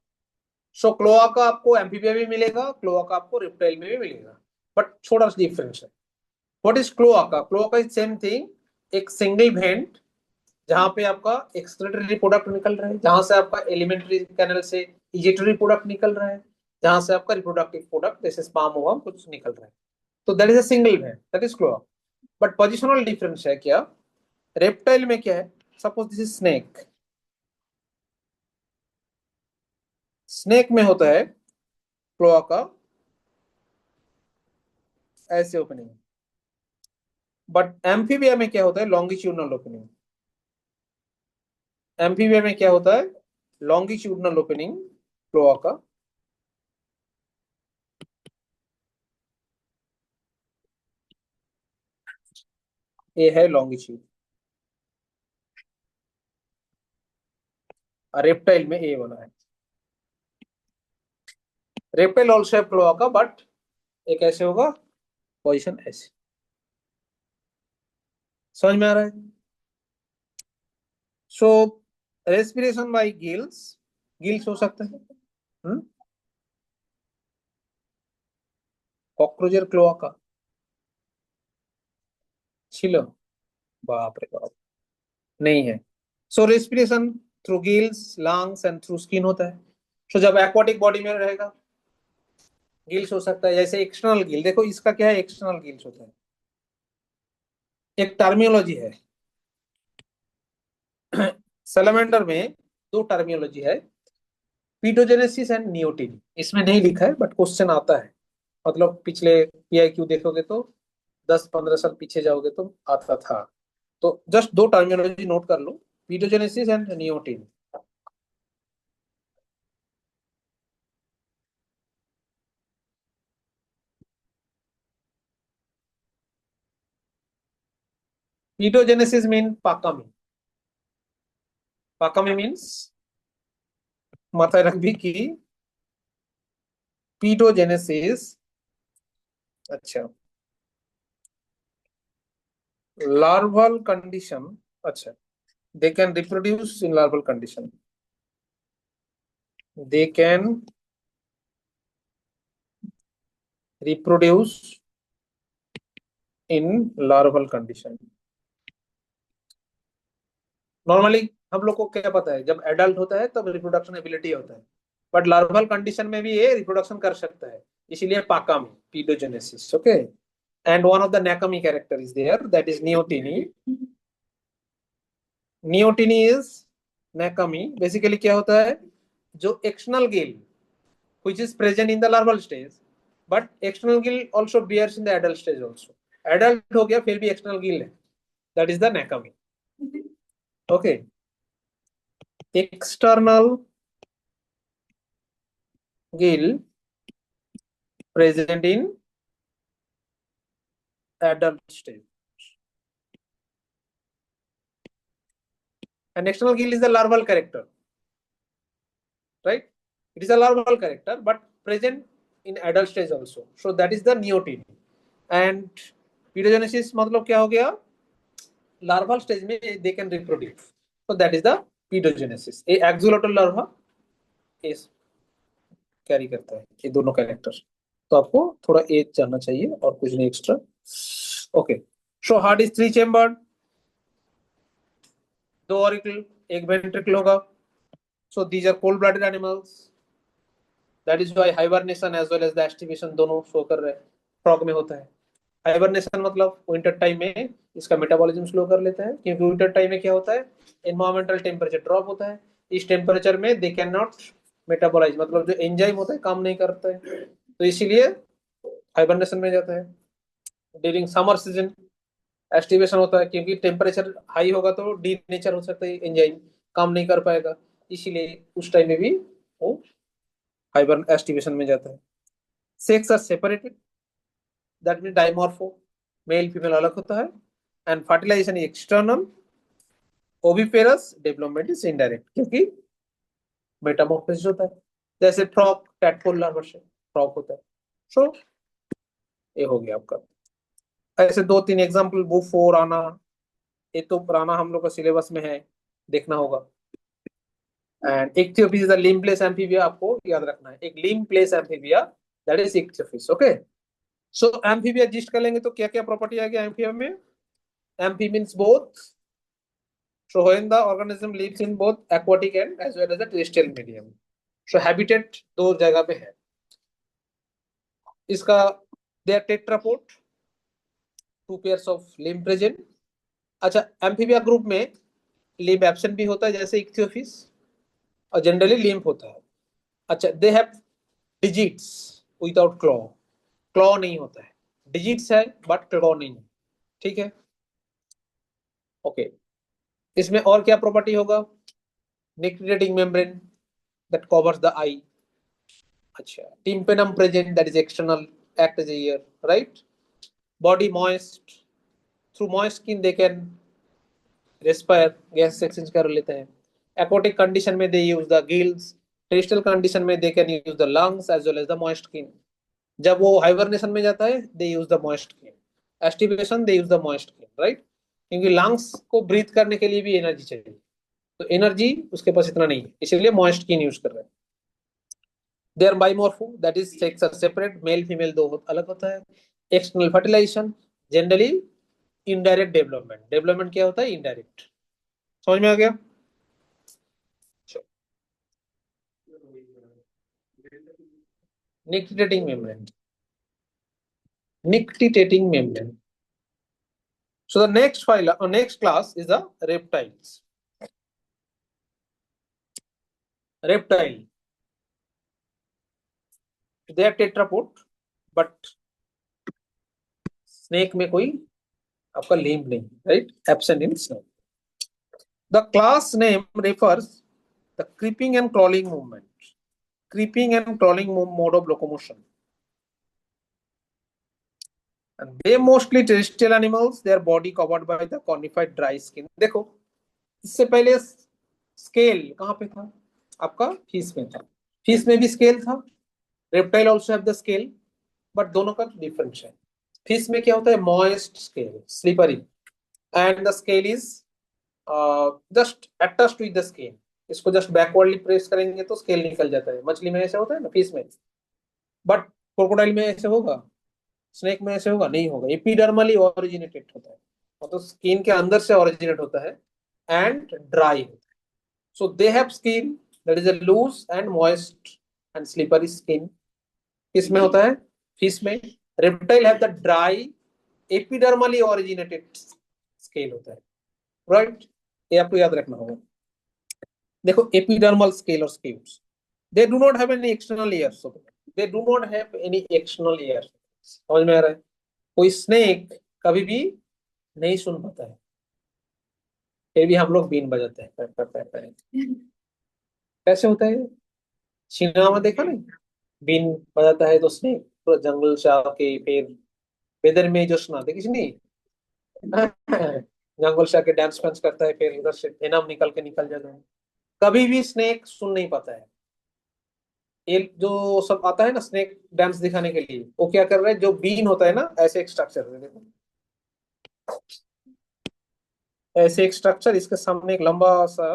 So cloaca आपको amphibia में मिलेगा, cloaca आपको reptile में भी मिलेगा, but छोटा सा difference है. What is cloaca? Cloaca is same thing, एक सिंगल वेंट जहां पे आपका एक्सक्रीटरी प्रोडक्ट निकल रहा है, जहां से आपका एलिमेंट्री कैनल से इजेटरी प्रोडक्ट निकल रहा है, जहां से आपका रिप्रोडक्टिव प्रोडक्ट जैसे स्पर्म ओवम कुछ निकल रहा है. तो that is a single went, that is cloaca. But positional difference है क्या? रेप्टाइल में क्या है? Suppose this is snake. Snake में होता है क्लोआका ऐसे ओपनिंग, बट एम्फीबिया में क्या होता है? Longitudinal opening. एम्फीबिया में क्या होता है? Longitudinal opening cloaca. ये है लॉन्गिट्यूड. रेप्टाइल में ए वाला है. Reptile also have cloaca, but एक ऐसे होगा, पोजीशन ऐसे. समझ में आ रहा है? So respiration bye gills, gills हो सकता है. कॉकरोचर क्लोआका ছিল? बाप रे बाप, नहीं है. So respiration through gills, lungs and through skin होता है. सो जब एक्वाटिक बॉडी में रहेगा गिल्स हो सकता है. जैसे एक्सटर्नल गिल, देखो इसका क्या है, एक्सटर्नल गिल्स होता है. एक टर्मियोलॉजी है सैलमेंडर में, दो टर्मियोलॉजी है, पीटोजेनेसिस एंड नियोटिनी. इसमें नहीं लिखा है बट क्वेश्चन आता है, मतलब पिछले पीआईक्यू देखोगे तो 10-15 साल पीछे जाओगे तो आता था. तो जस्ट दो टर्मियोलॉजी नोट कर लो, पीटोजेनेसिस एंड नियोटिनी. पीटोजेनेसिस मीन पाकामी. पाकामी मीन्स माথায় রাখবি কি पीटोजेनेसिस. अच्छा, larval condition. अच्छा, they can reproduce in larval condition. They can reproduce in larval condition. Normally हम लोग को क्या पता है, जब एडल्ट होता है तब रिप्रोडक्शन एबिलिटी होता है, बट लार्वल कंडीशन में भी ये रिप्रोडक्शन कर सकता है, इसीलिए पाकामी, paedogenesis. Okay, and one of the नेकामी character is there, that is neoteny. Neoteny is नेकामी. बेसिकली क्या होता है, जो external gill which is present in the larval stage, but external gill also bears in the adult stage also. Adult हो गया फिर भी external gill है, that is the नेकामी. Okay, external gill present in adult stage, and external gill is the larval character, right? It is a larval character but present in adult stage also, so that is the neoteny. And paedogenesis मतलब क्या हो गया, larval stage में they can reproduce, so that is the pedogenesis. ये एक्सोलेटल larva इस carry करता है ये दोनों कैरेक्टर, तो आपको थोड़ा एज जानना चाहिए और कुछ नहीं extra. Okay, so heart is 3 chambered, 2 auricle, 1 ventricle होगा। So these are cold blooded animals, that is why hibernation as well as the aestivation दोनों शो कर रहे हैं, फ्रॉग में होता है। हाइबरनेशन मतलब विंटर टाइम में इसका मेटाबॉलिज्म स्लो कर लेता है, क्योंकि विंटर टाइम में क्या होता है, एनवायरमेंटल टेम्परेचर ड्रॉप होता है, इस टेम्परेचर में दे कैन नॉट मेटाबोलाइज, मतलब जो एंजाइम होता है काम नहीं करता है, तो इसीलिए हाइबरनेशन में जाता है। ड्यूरिंग समर सीजन एस्टिवेशन होता है, क्योंकि टेम्परेचर हाई होगा तो डी नेचर हो सकता है, एंजाइम काम नहीं कर पाएगा, इसीलिए उस टाइम में भी वो हाइबर एस्टिवेशन में जाता है। Sex are separated, that mean dimorphic, male female अलग होता है, and fertilization external, oviparous development is indirect, क्योंकि मेटामॉर्फोसिस होता है, जैसे फ्रॉक टैडपोल लार्वा से फ्रॉक होता है। सो ये हो गया आपका, ऐसे 2-3 एग्जांपल, बुफो, राना, ये तो पुराना हम लोग का सिलेबस में है, देखना होगा। And ichthyophis is a limbless amphibia, आपको याद रखना है, एक limbless amphibia that is ichthyophis. Okay, so amphibia gist कर लेंगे तो क्या क्या प्रॉपर्टी आ गया एम्फीबिया में, amphi means both, so when the organism lives in both aquatic and as well as the terrestrial medium, so habitat दो जगह पे है इसका। They are tetrapod, 2 pairs of limb present। अच्छा, एम्फीबिया ग्रुप में limb absent भी होता है जैसे इक्थियोफिस, और जनरली लिम्ब होता है। अच्छा, they have digits without claw, claw नहीं होता है, डिजिट्स है बट क्लॉ नहीं है, ठीक है। ओके, इसमें और क्या प्रॉपर्टी होगा, निक्लेटिंग मेम्ब्रेन दैट कवर्स द आई। अच्छा, tympanum present, that is external, act as a ear, right? Body moist, through moist skin they can respire, gas exchange कर लेते हैं। Aquatic condition में they use the gills, terrestrial condition में they can use the lungs as well as the moist skin। जब वो hibernation में जाता है they use the moist skin, estivation they use the moist skin, right? क्योंकि lungs को breathe करने के लिए भी एनर्जी चाहिए, तो एनर्जी उसके पास इतना नहीं है, इसीलिए मॉइस्ट स्किन यूज कर रहे हैं। They are bimorphic, that is sex are separate, male female दो अलग होता है। External fertilization, generally indirect development, development क्या होता है, इनडायरेक्ट। समझ में आ गया। Nictitating membrane, nictitating membrane. So the next file, next class is the reptiles. Reptile, they are tetrapod, but snake में कोई आपका लिम्ब नहीं, right? Absent in snake. The class name refers the creeping and crawling movement, creeping and crawling mode of locomotion. And they mostly terrestrial animals, their body covered by the conified dry skin। देखो, इससे पहले scale कहाँ पे था आपका, fish में था, fish में भी स्केल था, reptile also have the scale, but दोनों का डिफरेंस है। फिश में क्या होता है, moist scale, slippery, and the scale is just attached with the skin, इसको जस्ट बैकवर्डली प्रेस करेंगे तो स्केल निकल जाता है, मछली में ऐसा होता है ना, फिश में, बट क्रोकोडाइल में ऐसे होगा, स्नेक में ऐसे होगा नहीं होगा, एपिडर्मली ओरिजिनेटेड होता है, मतलब स्किन के अंदर से ओरिजिनेट होता है, एंड ड्राई होता है। So they have skin that is a loose and moist and slippery skin, किसमें होता है, फिश में। Reptile have the dry epidermally originated scale होता है, राइट? ये आपको याद रखना होगा। देखो, एपिडर्मल स्केल और scales, they do not have any external ears, they do not have any external ears. समझ में आ रहा है? कोई स्नेक कभी भी नहीं सुन पाता है, फिर भी हम लोग बीन बजाते हैं, पैर, पैर, पैर, पैर। कैसे होता है? सिनेमा में देखा नहीं, बीन बजाता है तो स्नेक पूरा जंगल से आके फिर वेदर में जो सुनाते किसी नहीं, जंगल से आके डांस वांस करता है, फिर उधर से एनम निकल के निकल जाता है, कभी भी स्नेक सुन नहीं पाता है। एक जो सब आता है ना स्नेक डांस दिखाने के लिए, वो क्या कर रहा है, जो बीन होता है ना, ऐसे एक स्ट्रक्चर है, देखो ऐसे एक स्ट्रक्चर, इसके सामने एक लंबा सा,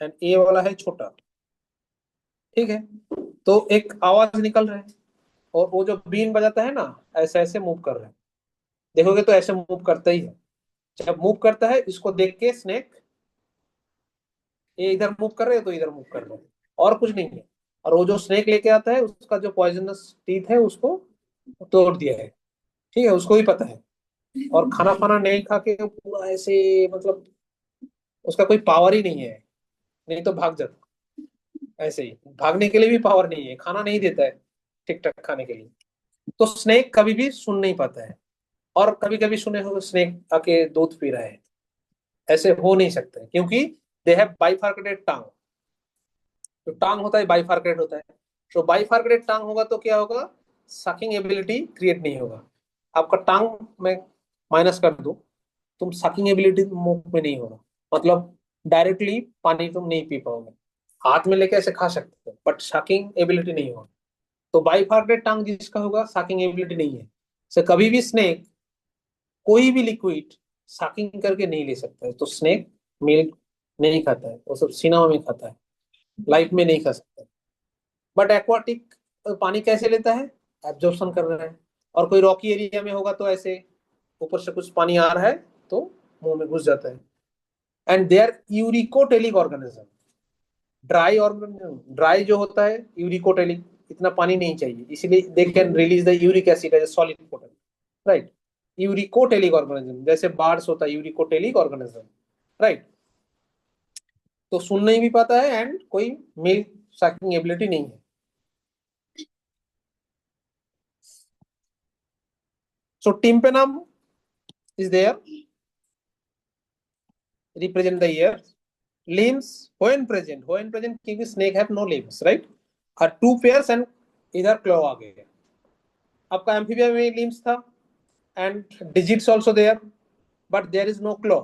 एंड ए वाला है छोटा, ठीक है। तो एक आवाज निकल रहा है, और वो जो बीन बजाता है ना, ऐसे ऐसे मूव कर रहा है, देखोगे तो ऐसे मूव करता ही है। जब मूव करता है, इसको देख के स्नेक, ये इधर मूव कर रहे हैं तो इधर मूव कर रहे हैं, और कुछ नहीं है। और वो जो स्नेक लेके आता है, उसका जो पॉइजनस टीथ है, उसको तोड़ दिया है, ठीक है, उसको ही पता है। और खाना फाना नहीं खा के वो पूरा ऐसे, मतलब उसका कोई पावर ही नहीं है, नहीं तो भाग जाता। ऐसे ही भागने के लिए भी पावर नहीं है, खाना नहीं देता है ठीक ठाक खाने के लिए। तो स्नेक कभी भी सुन नहीं पाता है। और कभी कभी सुने हो स्नेक आके दूध पी रहा है, ऐसे हो नहीं सकता है, क्योंकि दे हैव बाइफार्केटेड टांग। जो टांग होता है बाइफार्केटेड होता है। तो बाइफार्केटेड टांग होगा तो क्या होगा, सकिंग एबिलिटी क्रिएट नहीं होगा। आपका टांग में माइनस कर दो, तुम सकिंग एबिलिटी मुंह में नहीं होगा, मतलब डायरेक्टली पानी तुम नहीं पी पाओगे। हाथ में लेके ऐसे खा सकते हो, बट सकिंग एबिलिटी नहीं होगा। तो बाइफार्केटेड टांग जिसका होगा, सकिंग एबिलिटी नहीं है, से कभी भी स्नेक कोई भी लिक्विड सकिंग करके नहीं ले सकता है। तो स्नेक मिल्क नहीं खाता है, वो सब सिनेमा में खाता है, लाइफ में नहीं खा सकता। बट एक्वाटिक पानी कैसे लेता है, एब्जॉर्प्शन कर रहा है। और कोई रॉकी एरिया में होगा तो ऐसे ऊपर से कुछ पानी आ रहा है, तो मुंह में घुस जाता है। And they are uricotelic organism. Dry organism, dry जो होता है यूरिकोटेलिक, इतना पानी नहीं चाहिए, इसलिए they can release the uric acid as solid portal, right. Uricotelic organism, जैसे बार्स होता है यूरिकोटेलिक ऑर्गेनिज्म, राइट। तो सुन नहीं भी पाता है, एंड कोई मिल्क सकिंग एबिलिटी नहीं है। सो tympanum is there, represent the ear. Limbs when present क्योंकि snake have no limbs, right, are two pairs and इधर क्लॉ आ गए। आपका एम्फीबिया में लिम्स था, and digits also there, but there is no claw.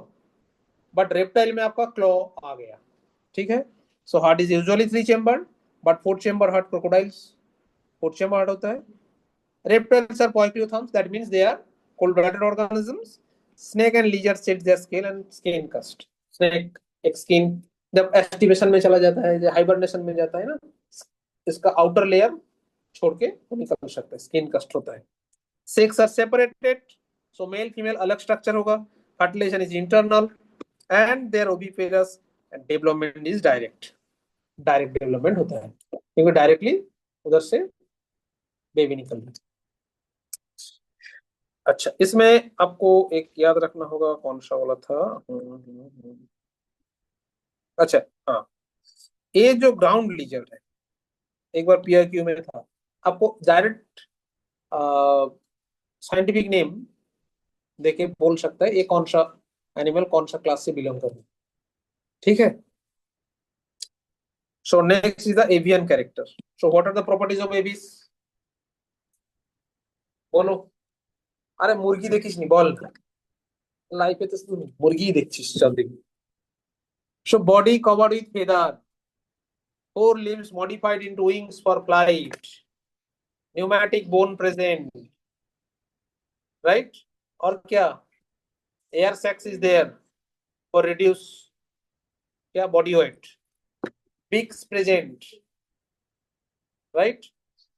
But reptile में आपका claw आ गया, ठीक है। So heart is usually three chambered, but fourth chamber heart crocodiles, fourth chamber heart होता है। Reptiles are poikilothons, that means they are cold-blooded organisms. Snake and lizard shed their scale and skin cast. Snake एक skin जब aestivation में चला जाता है, hibernation में जाता है ना, इसका आउटर लेयर छोड़ के वो निकल सकता है, स्किन कस्ट होता है। Sex are separated, so male female अलग स्ट्रक्चर होगा। Fertilisation is internal, and there oviparous, and development is direct. Direct development होता है, क्योंकि डायरेक्टली उधर से बेबी निकल रहा है। अच्छा, इसमें आपको एक याद रखना होगा, कौन सा वाला था। अच्छा, हाँ, ये जो ग्राउंड लीजर है, एक बार पीआईक्यू में था, आपको डायरेक्ट साइंटिफिक नेम देके बोल सकता है ये कौन सा एनिमल कौन सा क्लास से बिलोंग करता है, ठीक है। So next is the avian character. So what are the properties of aves, बोलो। अरे मुर्गी देखिस নি বল, লাইফে তো শুধু মুরগি দেখছিস সব দিন। So body covered with feather, four limbs modified into wings for flight, pneumatic bone present, right? और क्या, air sacs is there for reduce क्या body weight, beaks present, right?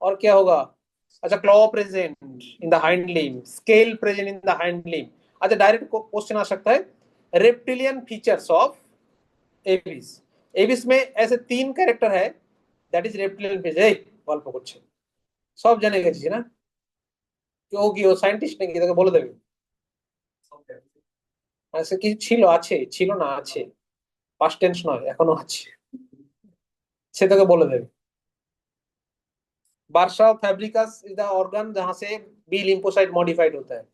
और क्या होगा, अच्छा claw present in the hind limb, scale present in the hind limb। अच्छा, direct question आ सकता है, reptilian features of Aves. Aves में ऐसे तीन कैरेक्टर है, दैट इज रेप्टिलियन फीचर। গল্প করছে, সব জেনে গেছিস না, কেউ কি ও সায়েন্টিস্ট নাকি, তাকে বলে দেবে। আচ্ছা, কিছু ছিল, আছে, ছিল না, আছে, পাস্ট টেন্স নয়, এখনো আছে, সে তোকে বলে देवे। Barça Fabricius is the organ जहां से बी लिम्फोसाइट मॉडिफाइड होता है।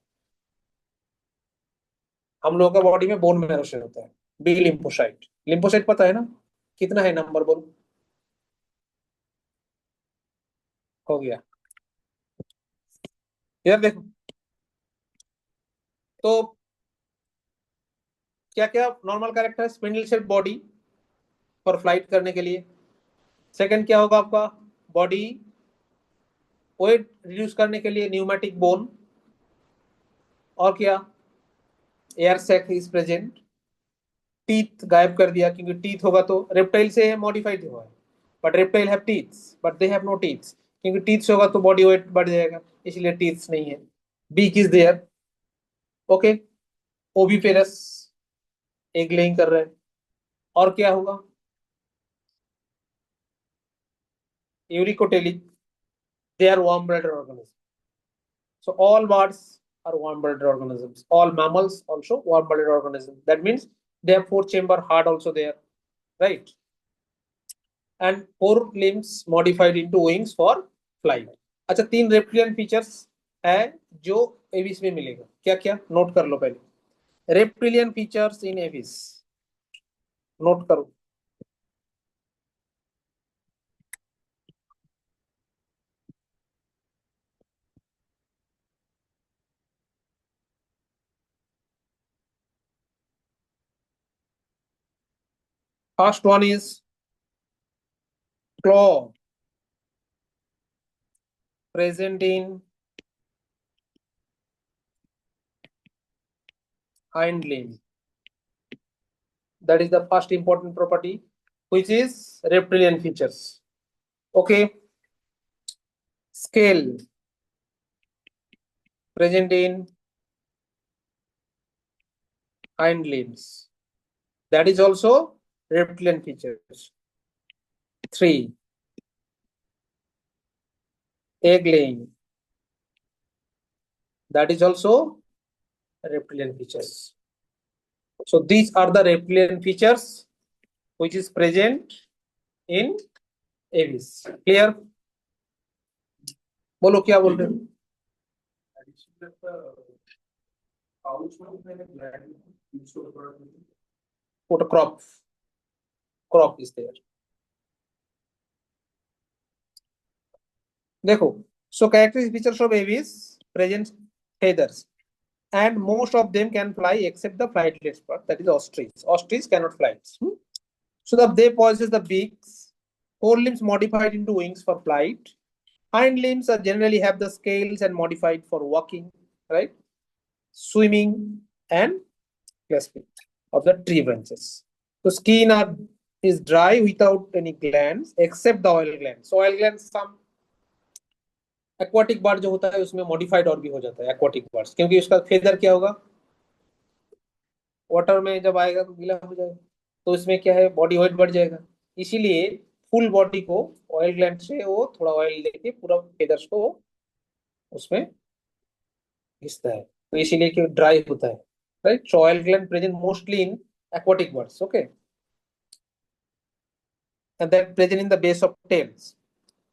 हम लोगों का बॉडी में बोन मैरो से होता है बी लिम्फोसाइट। लिम्फोसाइट पता है ना, कितना है नंबर, बोल। हो गया, यार देखो, तो क्या क्या नॉर्मल कैरेक्टर है, spindle shape body for flight करने के लिए, सेकंड क्या होगा आपका, बॉडी वेट रिड्यूस करने के लिए न्यूमेटिक बोन, और क्या, air sac is present, teeth गायब कर दिया क्योंकि टीथ होगा तो रेप्टाइल से मॉडिफाइड हुआ है, but reptile have teeths but they have no teeths, क्योंकि टीथ्स होगा तो बॉडी वेट बढ़ जाएगा, इसलिए टीथ्स नहीं है। Beak is there, okay. Oviparous, egg laying कर रहे हैं। और क्या होगा, uricotelic, they are warm blooded organism. So all birds are warm-blooded organisms. All mammals also warm-blooded organisms. That means they have four chamber heart also there, right? And four limbs modified into wings for flight. अच्छा, तीन reptilian features है जो Aves में मिलेगा, क्या क्या note कर लो पहले। Reptilian features in aves, note करो। First one is claw present in hind limb. That is the first important property, which is reptilian features. Okay. Scale present in hind limbs. That is also reptilian features. 3. Egg laying. That is also reptilian features. So these are the reptilian features which is present in avis. Clear? बोलो क्या बोल रहे हो? Put a crop is there. देखो, so characteristic features of avis present feathers, and most of them can fly except the flightless part, that is ostrich. Ostrich cannot fly. So they possess the beaks, four limbs modified into wings for flight. Hind limbs are generally have the scales and modified for walking, right? Swimming and clasping of the tree branches. So is dry without any glands except the oil glands. So oil glands some aquatic bird जो होता है उसमें modified और भी हो जाता है aquatic birds, क्योंकि उसका फेदर क्या होगा, वाटर में जब आएगा तो गीला हो जाएगा, तो इसमें क्या है, बॉडी वेट बढ़ जाएगा, इसीलिए फुल बॉडी को ऑयल ग्लैंड से वो थोड़ा ऑयल लेके पूरा फेदर्स को उसमें घिसता है, तो इसीलिए कि ड्राई होता है, right. So oil gland present mostly in aquatic birds, okay, and that present in the base of tails.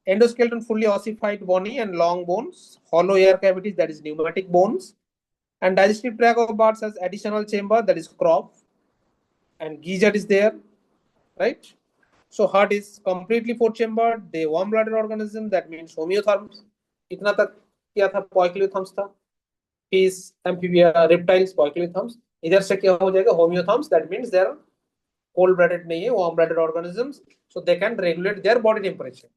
Endoskeleton fully ossified bony and long bones, hollow air cavities, that is pneumatic bones, and digestive tract of birds has additional chamber, that is crop, and gizzard is there, right? So heart is completely four chambered. They warm blooded organism, that means homeotherms. इतना तक क्या था, poikilotheriums था, fish, amphibia, reptiles, poikilotheriums. इधर से क्या हो जाएगा, homeotherms, that means they are cold blooded नहीं है, warm blooded organisms, so they can regulate their body temperature.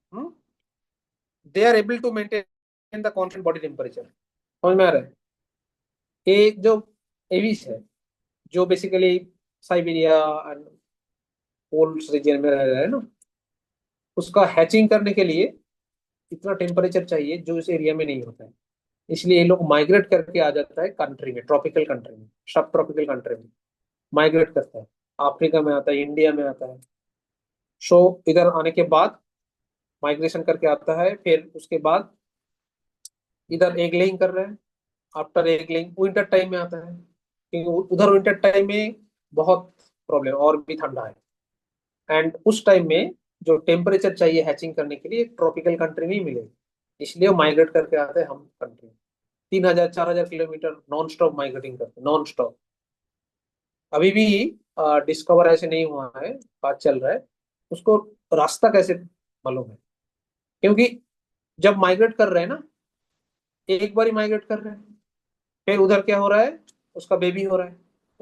They are able to maintain the constant body temperature. समझ में आ रहा है? ये जो एविस है, जो basically Siberia and poles region में रह रहा है ना, उसका हैचिंग करने के लिए इतना टेम्परेचर चाहिए जो इस एरिया में नहीं होता है, इसलिए ये लोग माइग्रेट करके आ जाता है कंट्री में, ट्रॉपिकल कंट्री में, सब ट्रॉपिकल कंट्री में माइग्रेट करता है, अफ्रीका में आता है, इंडिया में आता है। सो इधर आने के बाद माइग्रेशन करके आता है, फिर उसके बाद इधर एग लेइंग कर रहे हैं, after egg laying winter time में आता है, क्योंकि उधर विंटर टाइम में बहुत प्रॉब्लम और भी ठंडा है, एंड उस टाइम में जो टेम्परेचर चाहिए हैचिंग करने के लिए ट्रॉपिकल कंट्री में ही मिलेगा, इसलिए वो माइग्रेट करके आते हैं हम कंट्री में। 3,000 4,000 किलोमीटर नॉन स्टॉप माइग्रेटिंग करते हैं, नॉन स्टॉप। अभी भी डिस्कवर ऐसे नहीं हुआ है, बात चल रहा है, उसको रास्ता कैसे मालूम है, क्योंकि जब माइग्रेट कर रहे हैं ना, एक बार ही माइग्रेट कर रहे हैं, फिर उधर क्या हो रहा है, उसका बेबी हो रहा है,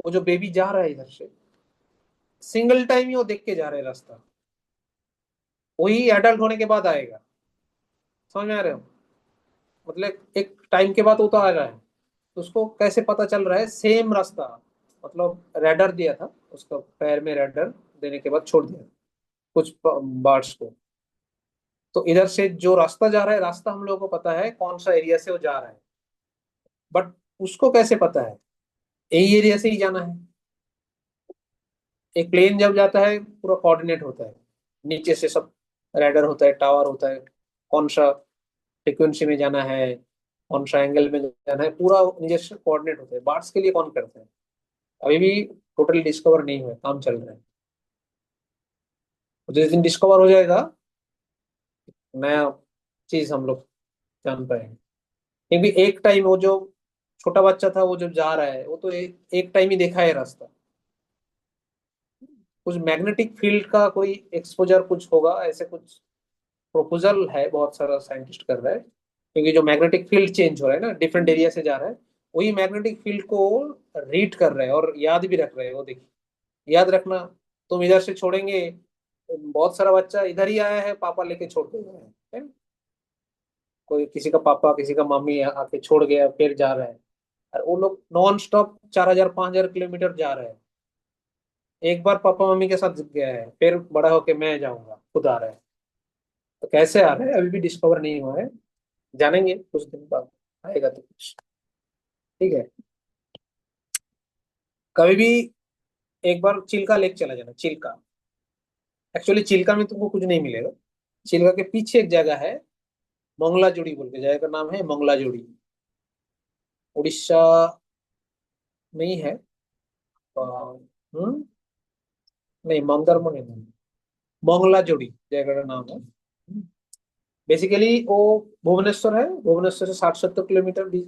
वो जो बेबी जा रहा है इधर से सिंगल टाइम ही वो देख के जा रहे हैं रास्ता, वही एडल्ट होने के बाद आएगा। समझ में आ रहे हो? मतलब एक टाइम के बाद वो तो आ रहा है, तो उसको कैसे पता चल रहा है सेम रास्ता? मतलब रैडर दिया था, उसका पैर में रैडर देने के बाद छोड़ दिया कुछ बार्ड्स को, तो इधर से जो रास्ता जा रहा है, रास्ता हम लोगों को पता है कौन सा एरिया से वो जा रहा है, बट उसको कैसे पता है यही एरिया से ही जाना है? एक प्लेन जब जाता है पूरा कोऑर्डिनेट होता है, नीचे से सब रैडर होता है, टावर होता है, कौन सा फ्रिक्वेंसी में जाना है, कौन सा एंगल में जाना है, पूरा नीचे से कोऑर्डिनेट होता है। बार्ड्स के लिए कौन करता है? अभी भी टोटली डिस्कवर नहीं हुआ है, काम चल रहा है। तो जिस दिन डिस्कवर हो जाएगा, नया चीज हम लोग जान पाएंगे। क्योंकि एक टाइम वो जो छोटा बच्चा था वो जब जा रहा है, वो तो एक टाइम ही देखा है रास्ता। कुछ मैग्नेटिक फील्ड का कोई एक्सपोजर कुछ होगा, ऐसे कुछ प्रपोजल है, बहुत सारा साइंटिस्ट कर रहा है। क्योंकि जो मैग्नेटिक फील्ड चेंज हो रहा है ना, डिफरेंट एरिया से जा रहा है, वही मैग्नेटिक फील्ड को रीड कर रहे हैं और याद भी रख रहे हैं। वो देखिए, याद रखना, तुम इधर से छोड़ेंगे, बहुत सारा बच्चा इधर ही आया है, पापा लेके छोड़ के गए हैं, है ना? कोई किसी का पापा किसी का मम्मी आके छोड़ गया, फिर जा रहा है। और वो लोग नॉन स्टॉप 4,000 5,000 किलोमीटर जा रहे हैं। एक बार पापा मम्मी के साथ गया है, फिर बड़ा होके मैं जाऊंगा, खुद आ रहा है। तो कैसे आ रहा है अभी भी डिस्कवर नहीं हुआ है, जानेंगे कुछ दिन बाद, आएगा तो कुछ। ठीक है, कभी भी एक बार चिल्का लेक चला जाना। चिल्का, एक्चुअली चिल्का में तुमको कुछ नहीं मिलेगा। चिल्का के पीछे एक जगह है, मंगला जोड़ी बोल के, जगह का नाम है मंगला जोड़ी। उड़ीसा में ही है। हम्म, नहीं मंदरमो नहीं, मंगला जोड़ी जगह का नाम है। बेसिकली वो भुवनेश्वर है, भुवनेश्वर से 60 70 किलोमीटर भी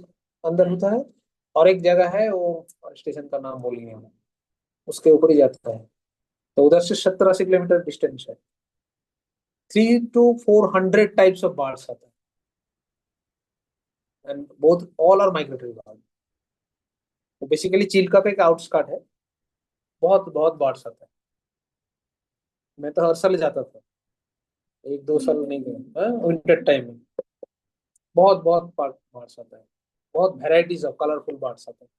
अंदर होता है। और एक जगह है वो, स्टेशन का नाम बोलेंगे हम, उसके ऊपर ही जाता है। तो उधर से 70 80 किलोमीटर डिस्टेंस है। 300 to 400 टाइप्स ऑफ बर्ड्स आता है, and both all are migratory bird. तो बेसिकली चिल्का का एक आउटस्कर्ट है, बहुत बहुत बर्ड्स आता है। मैं तो हर साल जाता था, एक दो साल नहीं गया विंटर टाइम में। बहुत बहुत बर्ड्स आता है, बहुत वेराइटीज ऑफ कलरफुल बर्ड्स आता है।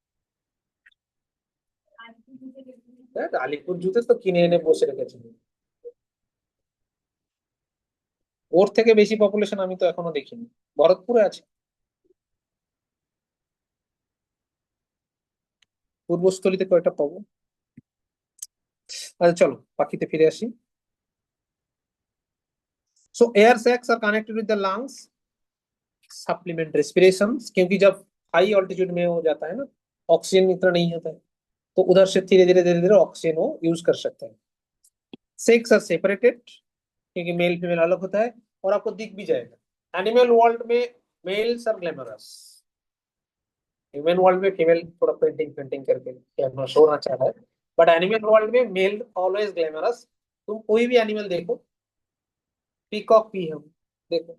আলিপুর জুতে তো কিনে এনে বসে রেখেছি। ওর থেকে বেশি পপুলেশন আমি তো এখনো দেখিনি, ভরতপুরে আছে। পূর্বস্থলীতে কয়টা পাবো? আচ্ছা চলো পাখিতে ফিরে আসি। So air sacs are connected with the lungs, supplement respiration. क्योंकि जब हाई ऑल्टीट्यूड में हो जाता है ना, ऑक्सीजन इतना नहीं होता है, तो उधर से धीरे धीरे ऑक्सीजन वो यूज कर सकते हैं। सेक्स आर सेपरेटेड, क्योंकि मेल फीमेल अलग होता है, और आपको दिख भी जाएगा। एनिमल वर्ल्ड में males are glamorous, human world में फीमेल थोड़ा पेंटिंग पेंटिंग करके ग्लैमरस होना चाह रहा है, बट एनिमल वर्ल्ड में मेल ऑलवेज ग्लैमरस। तुम कोई भी एनिमल देखो, पीकॉक भी है, देखो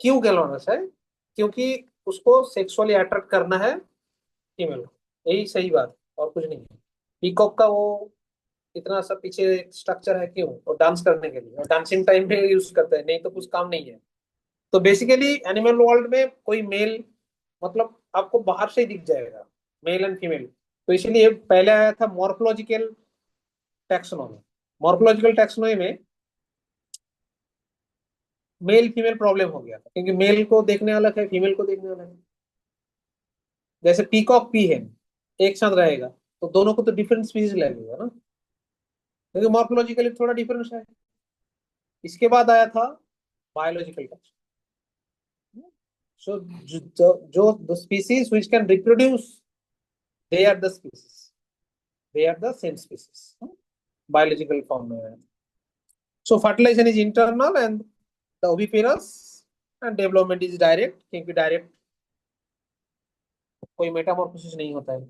क्यों ग्लैमरस है? क्योंकि उसको सेक्सुअली अट्रैक्ट करना है फीमेल को, यही सही बात है, और कुछ नहीं है। पीकॉक का वो इतना सा पीछे स्ट्रक्चर है क्यों? और डांस करने के लिए, और डांसिंग टाइम पे यूज करते हैं, नहीं तो कुछ काम नहीं है। तो बेसिकली एनिमल वर्ल्ड में कोई मेल, मतलब आपको बाहर से ही दिख जाएगा, मेल एंड फीमेल। तो इसीलिए पहले आया था मॉर्फोलॉजिकल टैक्सोनॉमी। मॉर्फोलॉजिकल टैक्सोनॉमी में मेल फीमेल प्रॉब्लम हो गया था, क्योंकि मेल को देखने अलग है, फीमेल को देखने अलग है। जैसे पीकॉक पी है, एक साथ रहेगा, तो दोनों को तो डिफरेंट स्पीसीज लगेगा ना, क्योंकि मॉर्फोलॉजिकली थोड़ा डिफरेंस है। इसके बाद आया था बायोलॉजिकल टैक्सोनॉमी। सो जो species which can reproduce, they are the species, they are the same species, biological form में है। So fertilization is internal and the oviparous, and development is direct, क्योंकि डायरेक्ट कोई मेटामॉर्फोसिस नहीं होता है।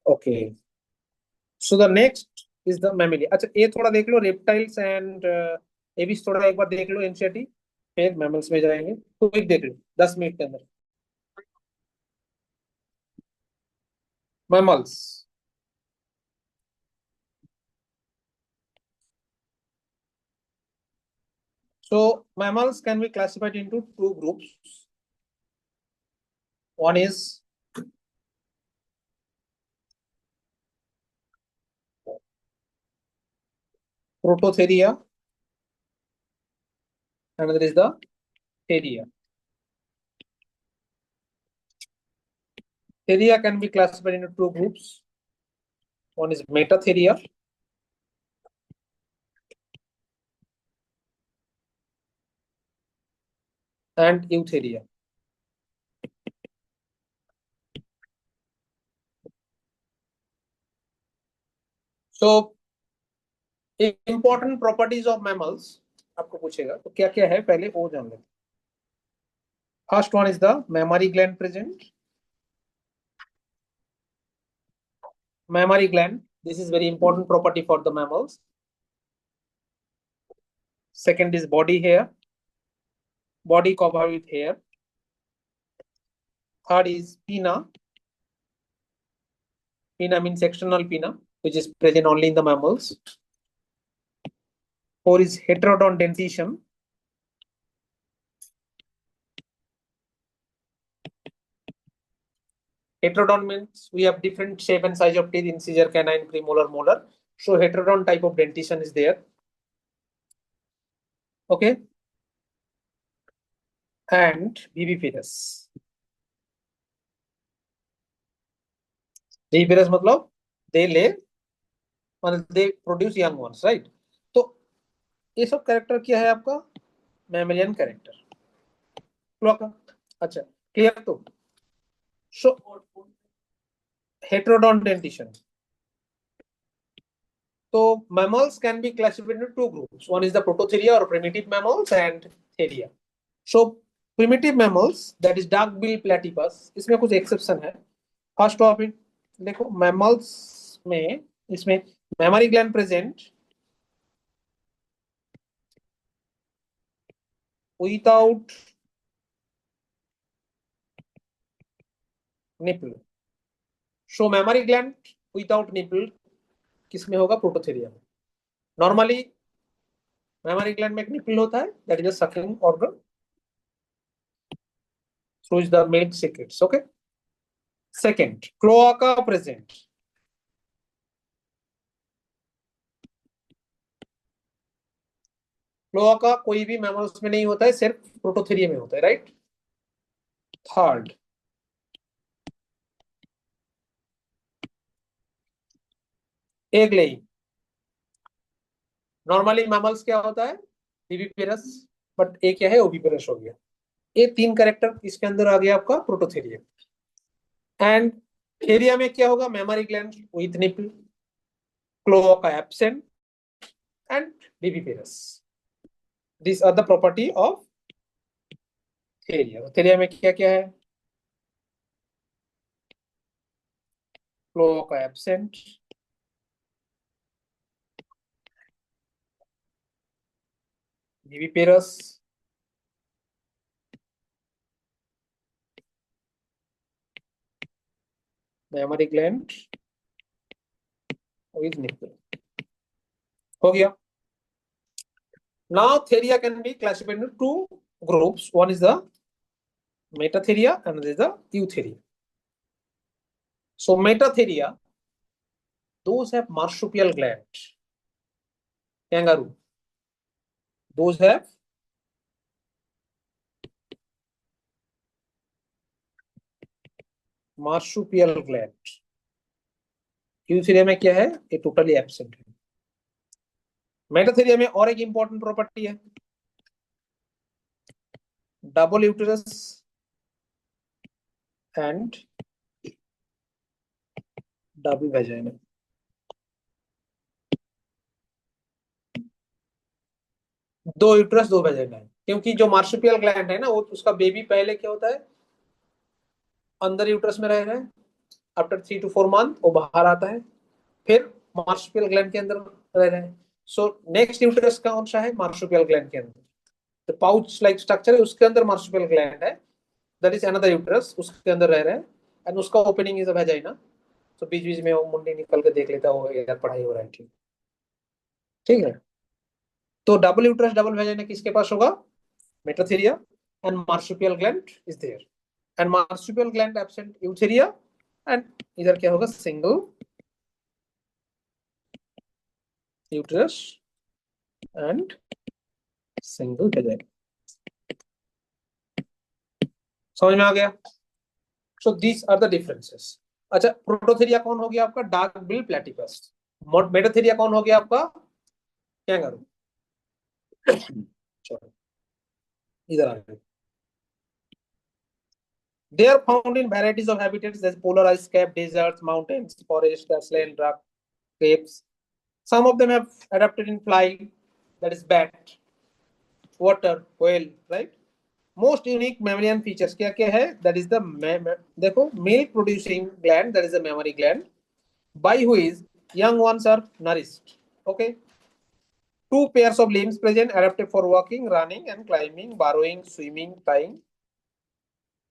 Okay, so the next is the mammalia. अच्छा ये थोड़ा देख लो, रेप्टाइल्स एंड ये भी थोड़ा एक बार देख लो एनसीईआरटी, फिर मैमल्स में जाएंगे। क्विक देख लो 10 मिनट के अंदर। Mammals, So mammals can be classified into two groups. One is Prototheria, another is the Theria. Theria can be classified into two groups. One is Metatheria and Eutheria. So important properties of mammals आपको पूछेगा तो क्या क्या है पहले वो जान लेते हैं. First one is the mammary gland present. Mammary gland, this is very important property for the mammals. Second is body hair, body covered with hair. Third is pinna. Pinna means external pinna, which is present only in the mammals. Four is heterodont dentition. Heterodont means we have different shape and size of teeth, incisor, canine, premolar, molar. So heterodont type of dentition is there. Okay. And viviparous. Viviparous मतलब they lay, मतलब they produce young ones, right? तो ये सब character क्या है आपका mammalian character. अच्छा clear. तो so heterodont dentition. So mammals can be classified into two groups. One is the prototheria or primitive mammals and theria. So primitive mammals, that is dark bill platypus, इसमें कुछ exception है. First topic देखो mammals में, इसमें mammary gland present without nipple. So mammary gland without nipple किसमें होगा? Prototheria में. Normally mammary gland में एक nipple होता है, that is a sucking organ through the milk secretes. Okay. Second, cloaca present. Cloaca कोई भी मैमल्स में नहीं होता है, सिर्फ प्रोटोथेरिया में होता है, right. Third, egg laying. Normally mammals क्या होता है? विविपेरस, बट एक क्या है? ओविपेरस हो गया. ये तीन कैरेक्टर इसके अंदर आ गया आपका प्रोटोथेरिया. एंड थेरिया में क्या होगा? Mammary gland with nipple, cloaca absent and viviparous. This are the property of theria. Theria में क्या क्या है? Cloaca absent, viviparous, mammary gland with nipple. हो गया. Now theria can be classified into two groups. One is the metatheria and another is the eutheria. So metatheria, those have marsupial gland. Kangaroo, those have marsupial gland. eutheria में क्या है? ये totally absent है. Metatheria में और एक important property है, double uterus and double vagina. दो यूटेरस दो वेजाइना है, क्योंकि जो मार्सुपियल ग्लैंड है ना, वो उसका बेबी पहले क्या होता है? अंदर यूटेरस में रह रहा है. आफ्टर 3 to 4 month वो बाहर आता है, फिर मार्सुपियल ग्लैंड के अंदर रह रहा है. सो नेक्स्ट यूटेरस कौन सा है? मार्सुपियल ग्लैंड के अंदर. तो पाउच लाइक स्ट्रक्चर है, उसके अंदर मार्सुपियल ग्लैंड है, दैट इज अनदर यूटेरस, उसके अंदर रह रहा है. एंड उसका ओपनिंग इज अ वेजाइना. तो बीच बीच में वो मुंडी निकल के देख लेता है, वो यार पढ़ाई हो रहा है. ठीक, ठीक है. तो डबल यूट्रस डबल वेजाइना किसके पास होगा? Metatheria and marsupial gland is there and marsupial gland absent eutheria and इधर क्या होगा? Single uterus and single vagina. समझ में आ गया? So these are the differences. अच्छा, प्रोटोथेरिया कौन हो गया आपका? Dark bill platypus. मेटाथेरिया कौन हो गया आपका? कैंगारू। चलो इधर आ गए। They are found in varieties of habitats as polar ice cap, deserts, mountains, forests, grassland, rock, caves. Some of them have adapted in flying, that is bat, water, whale, right? Most unique mammalian features क्या क्या है? That is the देखो milk producing gland, that is the mammary gland, by which young ones are nourished. Okay. Two pairs of limbs present, adapted for walking, running, and climbing, burrowing, swimming, tying.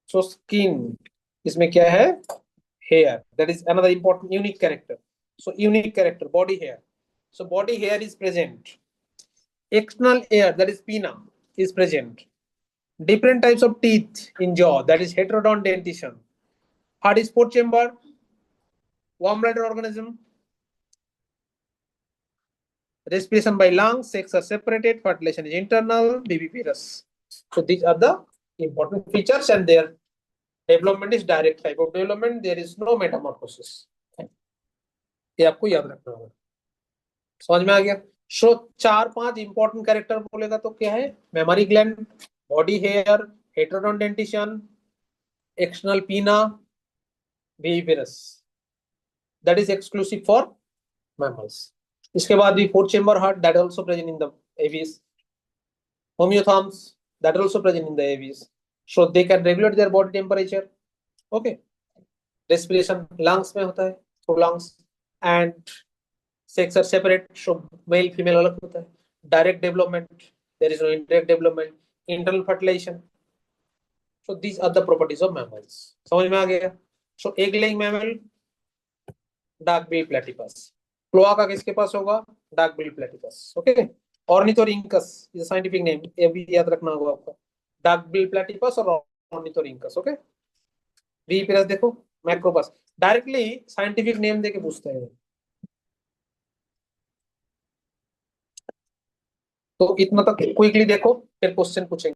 So skin, इसमें क्या है? Hair, that is another important unique character. So unique character, body hair. So body hair is present. External hair, that is pinna, is present. Different types of teeth in jaw, that is heterodont dentition. Heart is fourth chamber. Warm blooded organism. Respiration by lungs. Sex are separated. Fertilization is internal. Viviparous. So these are the important features, and their development is direct type of development. There is no metamorphosis. ये आपको याद रखना होगा। समझ में आ गया? सो 4-5 important character बोलेगा तो क्या है? Memory gland, body hair, heterodont dentition, external pinna, viviparous, that is exclusive for mammals. इसके बाद भी fourth chamber heart, that also present in the aves. Homeotherms, that also present in the aves. So they can regulate their body temperature. Okay. Respiration lungs में होता है, through lungs, and sex are separate, so male female अलग होता है. Direct development, there is no indirect development. Internal fertilisation. So these are the properties of mammals. समझ में आ गया? So egg laying mammal, duck bill platypus. Cloaca किसके पास होगा? Duck bill platypus. Okay. Ornithorhynchus is scientific name, ये भी याद रखना होगा आपको. डार्क बिल प्लेटिपस और ऑर्निथोरिंकस. ओके. विविपेरस देखो, मैक्रोपस. डायरेक्टली साइंटिफिक नेम देके पूछते हैं. तो इतना तक क्विकली देखो, फिर क्वेश्चन पूछेंगे.